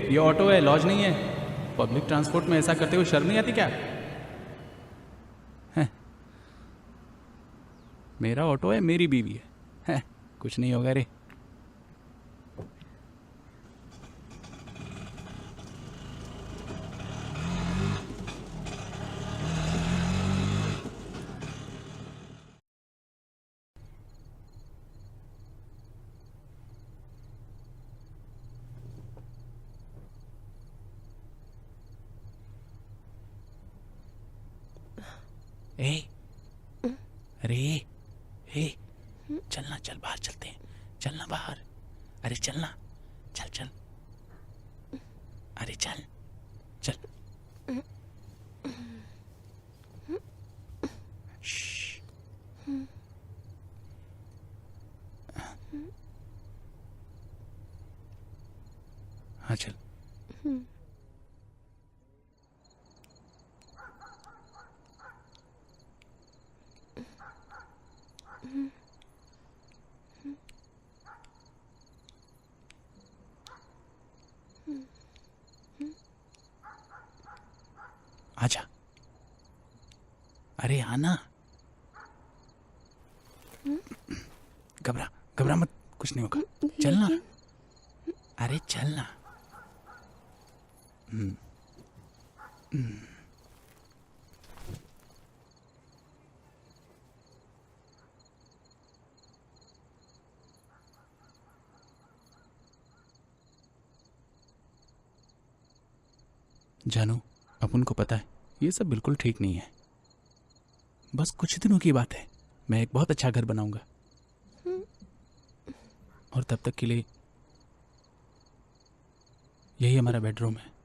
ये ऑटो है, लॉज नहीं है। पब्लिक ट्रांसपोर्ट में ऐसा करते हुए शर्म नहीं आती क्या? हैं? मेरा ऑटो है, मेरी बीवी है, हैं? कुछ नहीं होगा रे। ए, अरे ए, चलना, चल बाहर चलते हैं, चलना बाहर। अरे चलना, चल चल, अरे चल चल। श्श्श। हाँ चल। आजा, अरे आना। घबरा घबरा मत, कुछ नहीं होगा, चलना। अरे चलना। जानू, अपन को पता है ये सब बिल्कुल ठीक नहीं है, बस कुछ दिनों की बात है, मैं एक बहुत अच्छा घर बनाऊंगा और तब तक के लिए यही हमारा बेडरूम है।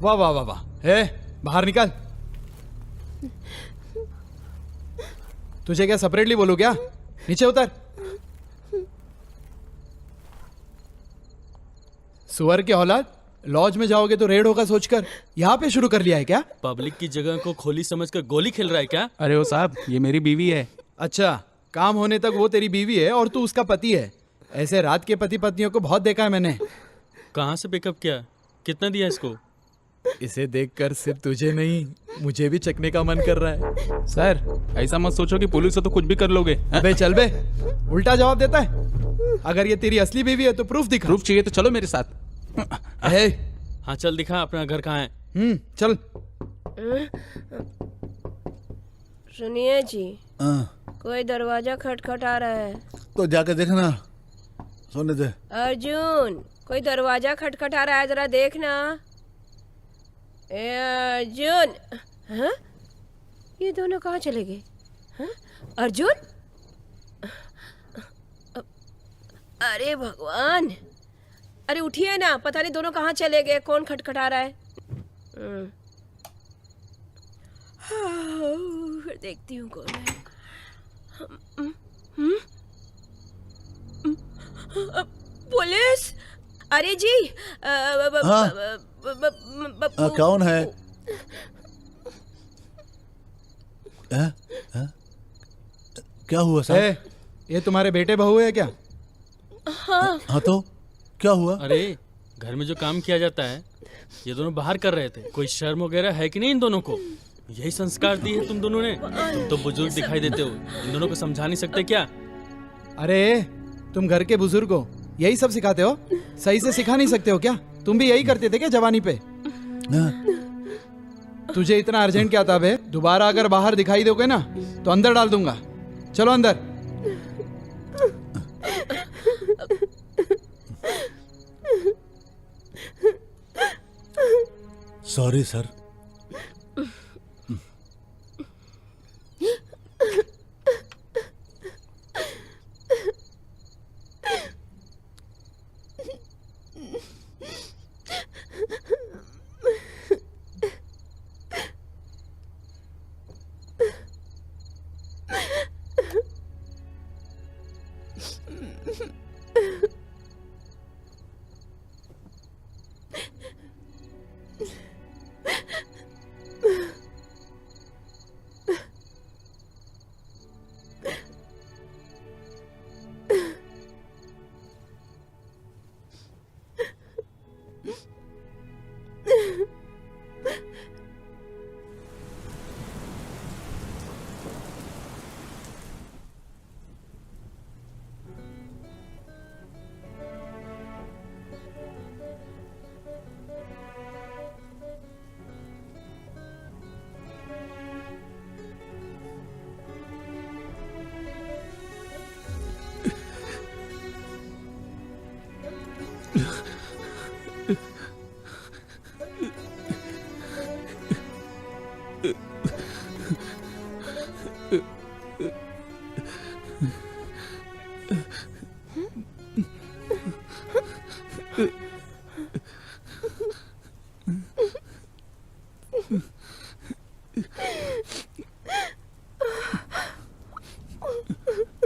वाह वाह वाह वाह। हे बाहर निकल। तुझे क्या सेपरेटली बोलूं क्या? नीचे उतर। सुअर के औलाद, लॉज में जाओगे तो रेड होगा सोचकर यहाँ पे शुरू कर लिया है क्या? पब्लिक की जगह को खोली समझकर गोली खेल रहा है क्या? अरे ओ साहब, ये मेरी बीवी है। अच्छा, काम होने तक वो तेरी बीवी है और तू उसका पति है। ऐसे रात के पति पत्नियों को बहुत देखा है मैंने। कहाँ से पिकअप किया? कितना दिया इसको? इसे देखकर सिर्फ तुझे नहीं, मुझे भी चखने का मन कर रहा है। सर, ऐसा मत सोचो कि पुलिस हो तो कुछ भी कर लोगे। बे चल बे, उल्टा जवाब देता है। अगर ये तेरी असली बीवी है तो प्रूफ दिखा। प्रूफ चाहिए तो चलो मेरे साथ। हाँ चल दिखा अपना घर कहाँ है। चल। सुनिए जी, हाँ, कोई दरवाजा खटखटा रहा है। तो जाके देखना। सोने दे। अर्जुन, कोई दरवाजा खटखटा रहा है, जरा देखना। ए अर्जुन, हाँ? ये दोनों कहाँ चले गए? हाँ? अर्जुन, अरे भगवान, अरे उठिए ना, पता नहीं दोनों कहाँ चले गए, कौन खटखटा रहा है? हाँ, देखती हूँ कौन है। पुलिस, अरे जी, कौन है? क्या हुआ साहब? ये तुम्हारे बेटे बहू है क्या? हाँ तो क्या हुआ? अरे घर में जो काम किया जाता है ये दोनों बाहर कर रहे थे। कोई शर्म वगैरह है कि नहीं इन दोनों को? यही संस्कार दिए तुम दोनों ने? तुम तो बुजुर्ग दिखाई देते हो, इन दोनों को समझा नहीं सकते क्या? अरे तुम घर के बुजुर्ग हो, यही सब सिखाते हो? सही से सिखा नहीं सकते हो क्या? तुम भी यही करते थे क्या जवानी पे? तुझे इतना अर्जेंट क्या था बे? दोबारा अगर बाहर दिखाई दोगे ना तो अंदर डाल दूंगा। चलो अंदर। Sorry sir.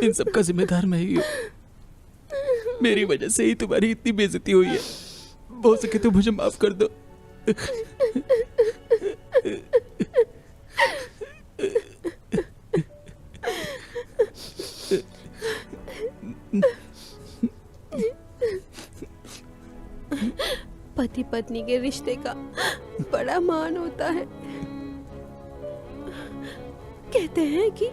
इन सब का जिम्मेदार मैं ही हूँ। मेरी वजह से ही तुम्हारी इतनी बेइज्जती हुई है। हो सके तो मुझे माफ कर दो। पति पत्नी के रिश्ते का बड़ा मान होता है। कहते हैं कि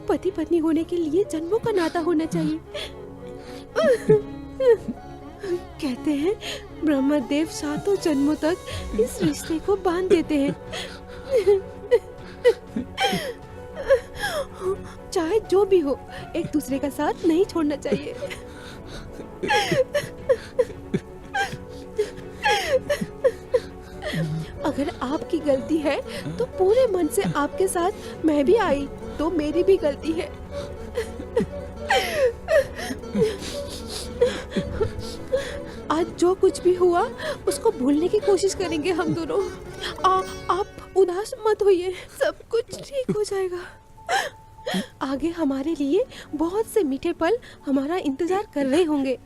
पति पत्नी होने के लिए जन्मों का नाता होना चाहिए। कहते हैं ब्रह्मदेव 7 जन्मों तक इस रिश्ते को बांध देते हैं। चाहे जो भी हो, एक दूसरे का साथ नहीं छोड़ना चाहिए। अगर आपकी गलती है तो पूरे मन से आपके साथ मैं भी आई तो मेरी भी गलती है। आज जो कुछ भी हुआ उसको भूलने की कोशिश करेंगे हम दोनों। आप उदास मत होइए, सब कुछ ठीक हो जाएगा। आगे हमारे लिए बहुत से मीठे पल हमारा इंतजार कर रहे होंगे।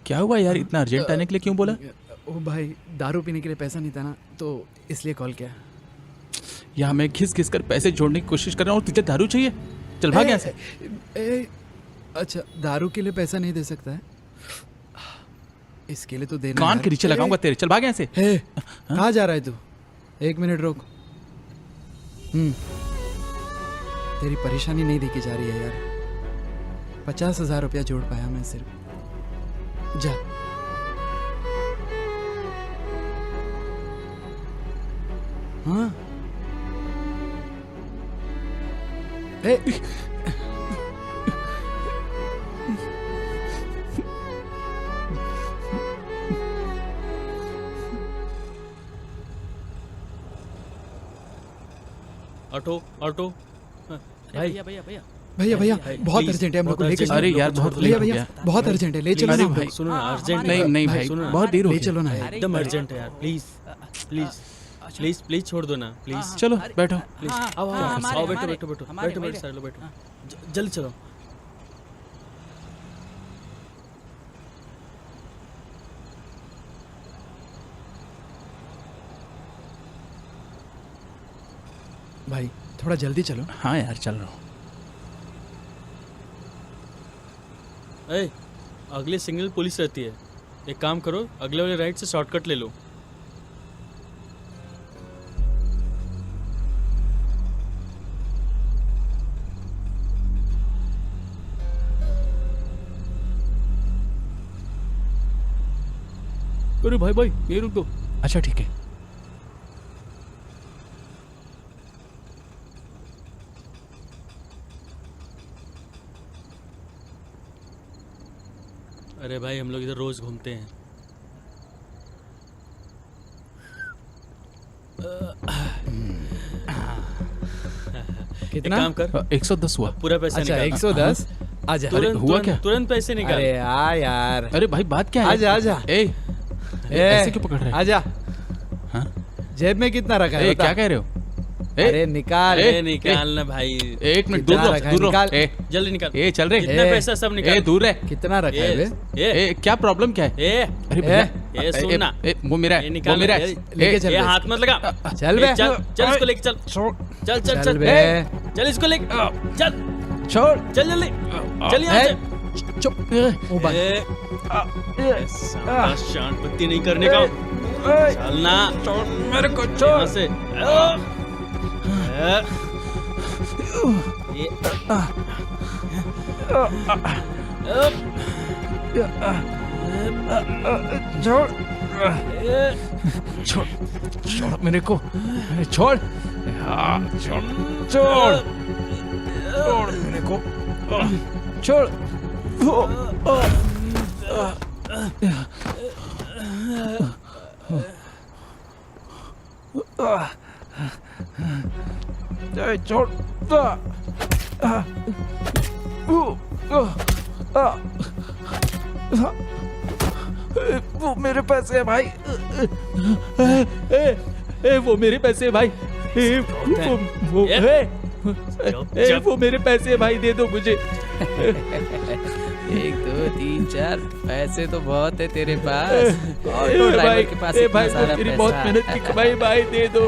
क्या हुआ यार, इतना अर्जेंट आने के लिए क्यों बोला? ओ भाई, दारू पीने के लिए पैसा नहीं था ना, तो इसलिए कॉल किया। यहाँ मैं घिस घिस कर पैसे जोड़ने की कोशिश कर रहा हूँ और तुझे दारू चाहिए? चल भाग यहाँ से। अच्छा, दारू के लिए पैसा नहीं दे सकता है? इसके लिए तो देना। कान के नीचे लगाऊंगा तेरे, चल भाग यहाँ से। कहाँ जा रहा है तू? 1 मिनट रोक। तेरी परेशानी नहीं देखी जा रही है यार। 50,000 रुपया जोड़ पाया मैं सिर्फ। जा। हाँ। Auto auto. भाई भैया भैया बहुत अर्जेंट है, हम लोग को लेके चलो। अरे यार बहुत भैया भैया बहुत अर्जेंट है, ले चलो ना भाई। सुनो ना, अर्जेंट नहीं भाई, बहुत देर हो ले गई। चलो ना। एकदम अर्जेंट है यार, प्लीज प्लीज प्लीज प्लीज छोड़ दो ना प्लीज। चलो बैठो। प्लीज आओ आओ, बैठो बैठो बैठो बैठो बैठो सारे लोग बैठो, जल्दी चलो। भाई थोड़ा जल्दी चलो। हाँ यार चल रहा हूँ। ए, अगले सिग्नल पुलिस रहती है, एक काम करो अगले वाले राइट से शॉर्टकट ले लो। अरे भाई भाई ये रुक दो। अच्छा ठीक है। अरे भाई हम लोग इधर रोज घूमते हैं। कितना? एक काम कर, 110 हुआ। पूरा पैसा अच्छा निकाल। 110। आजा। अरे, हुआ क्या? तुरंत पैसे निकाल। अरे आ यार। अरे भाई बात क्या है? आजा आजा। ऐसे क्यों पकड़ रहे हैं? आजा। हाँ? जेब में कितना रखा है? क्या कह रहे हो? अरे निकाल। निकालना भाई। 1 मिनट दूर कितना रखा है? रहो। निकाल। जल्दी निकाल। चल रहे। कितना पैसा सब निकाल। दूर है। कितना रखा है बे? क्या प्रॉब्लम क्या है? अरे भैया ये सुन ना, वो मेरा है, वो मेरा है। लेके चल ये बे। हाथ मत लगा। चल बे। चल चल इसको लेके चल। चल चल चल चल बे। चल इसको लेके चल। छोड़। चल जल्दी चल यहाँ से। चुप। ओ भाई। शांत बत्ती नहीं करने का। चलना। छोड़ मेरे को, छोड़ यहाँ से। छोड़ छोड़ छोड़ मेरे को, छोड़ छोड़ छोड़ छोड़ मेरे को, छोड़। छोड़। वो मेरे पैसे है भाई। वो मेरे पैसे है भाई। वो मेरे पैसे है भाई, दे दो मुझे। 1 2 3 4 पैसे तो बहुत है तेरे पास। ऑटो ड्राइवर के पास इतना सारा पैसा। बहुत मेहनत की कमाई भाई, दे दो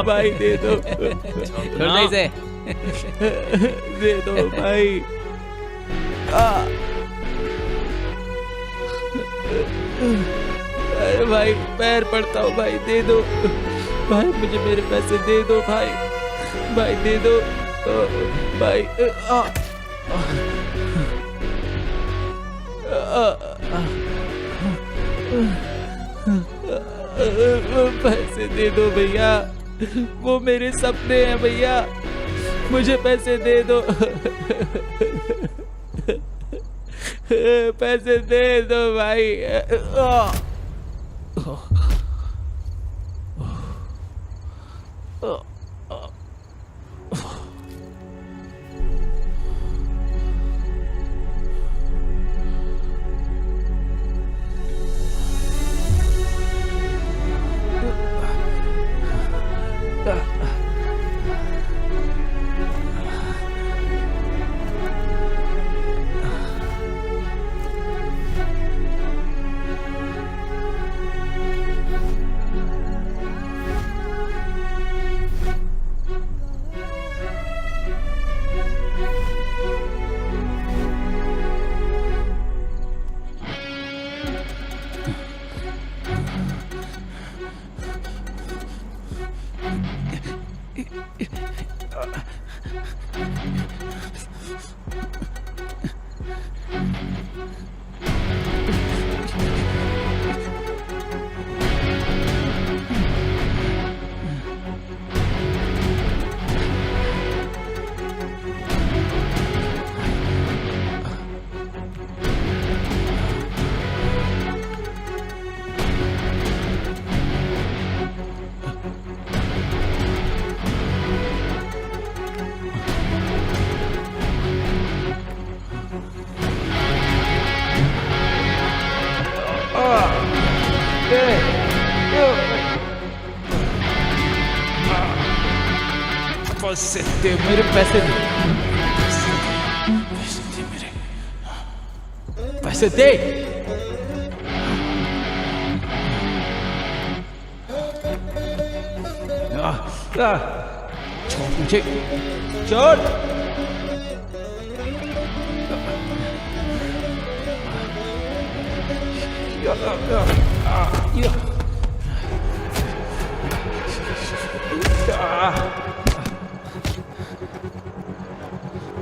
भाई, दे दो। छोड़ दे इसे। दे दो भाई। अरे भाई पैर पड़ता हूँ भाई, दे दो भाई, मुझे मेरे पैसे दे दो भाई, भाई दे दो भाई। पैसे दे दो भैया, वो मेरे सपने हैं भैया, मुझे पैसे दे दो। पैसे दे दो भाई। पैसे दे, मेरे पैसे दे, पैसे दे। छोड़ मुझे, छोड़।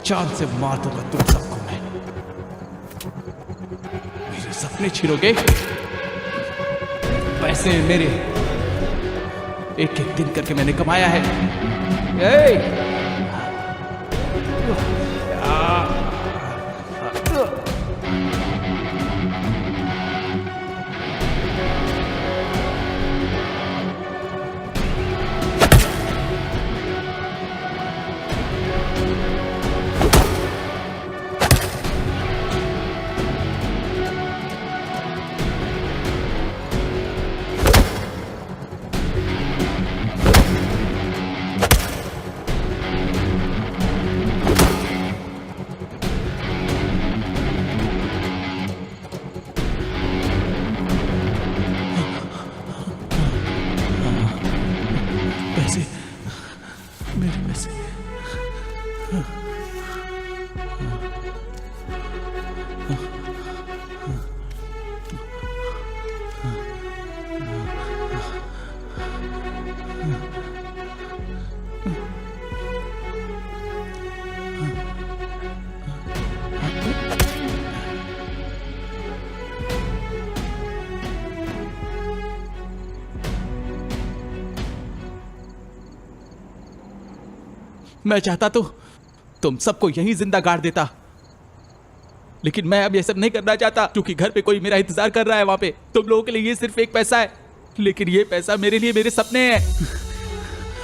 जान से मार दूंगा तुम सबको मैं। मेरे सपने छीनोगे, पैसे मेरे एक एक दिन करके मैंने कमाया है। पैसे, मेरे पैसे। मैं चाहता तो तुम सबको यहीं जिंदा गाड़ देता, लेकिन मैं अब ये सब नहीं करना चाहता क्योंकि घर पे कोई मेरा इंतजार कर रहा है। वहां पे तुम लोगों के लिए ये सिर्फ एक पैसा है, लेकिन ये पैसा मेरे लिए मेरे सपने हैं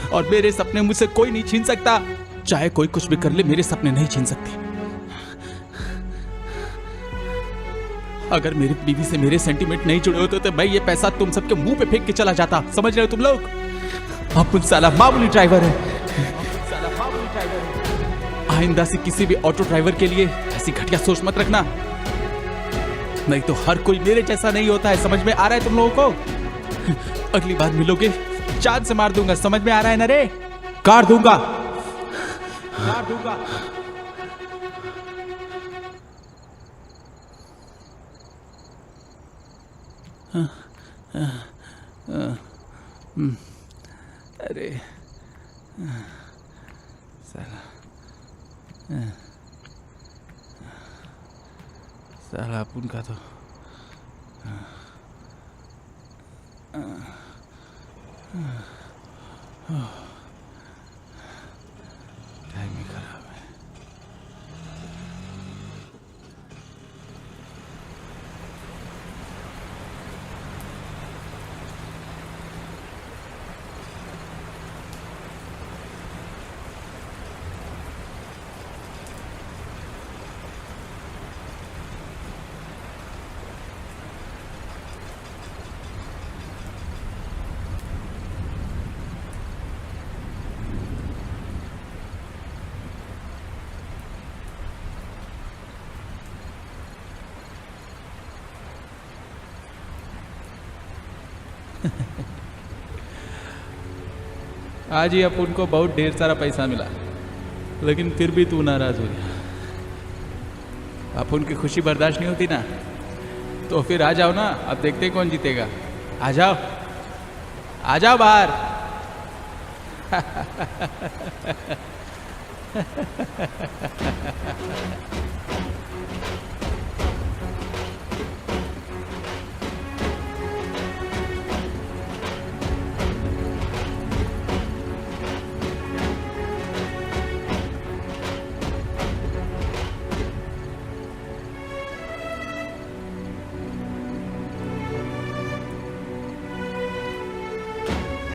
और मेरे सपने मुझसे कोई नहीं छीन सकता। चाहे कोई कुछ भी कर ले, मेरे सपने नहीं छीन सकते। अगर मेरी बीवी से मेरे सेंटीमेंट नहीं जुड़े होते तो मैं ये पैसा तुम सबके मुंह पे फेंक के चला जाता। समझ रहे हो तुम लोग? आप कुछ साला मामूली ड्राइवर है। आइंदा से किसी भी ऑटो ड्राइवर के लिए ऐसी घटिया सोच मत रखना, नहीं तो हर कोई मेरे जैसा नहीं होता है। समझ में आ रहा है तुम लोगों को? अगली बार मिलोगे चांद से मार दूंगा। समझ में आ रहा है ना रे? काट दूंगा, काट दूंगा। अरे साला अपन का तो टाइम ही खराब है। आज ही अपन को बहुत ढेर सारा पैसा मिला, लेकिन फिर भी तू नाराज हो गया। अपन की खुशी बर्दाश्त नहीं होती ना, तो फिर आ जाओ ना। अब देखते हैं कौन जीतेगा। आ जाओ, आ जाओ बाहर।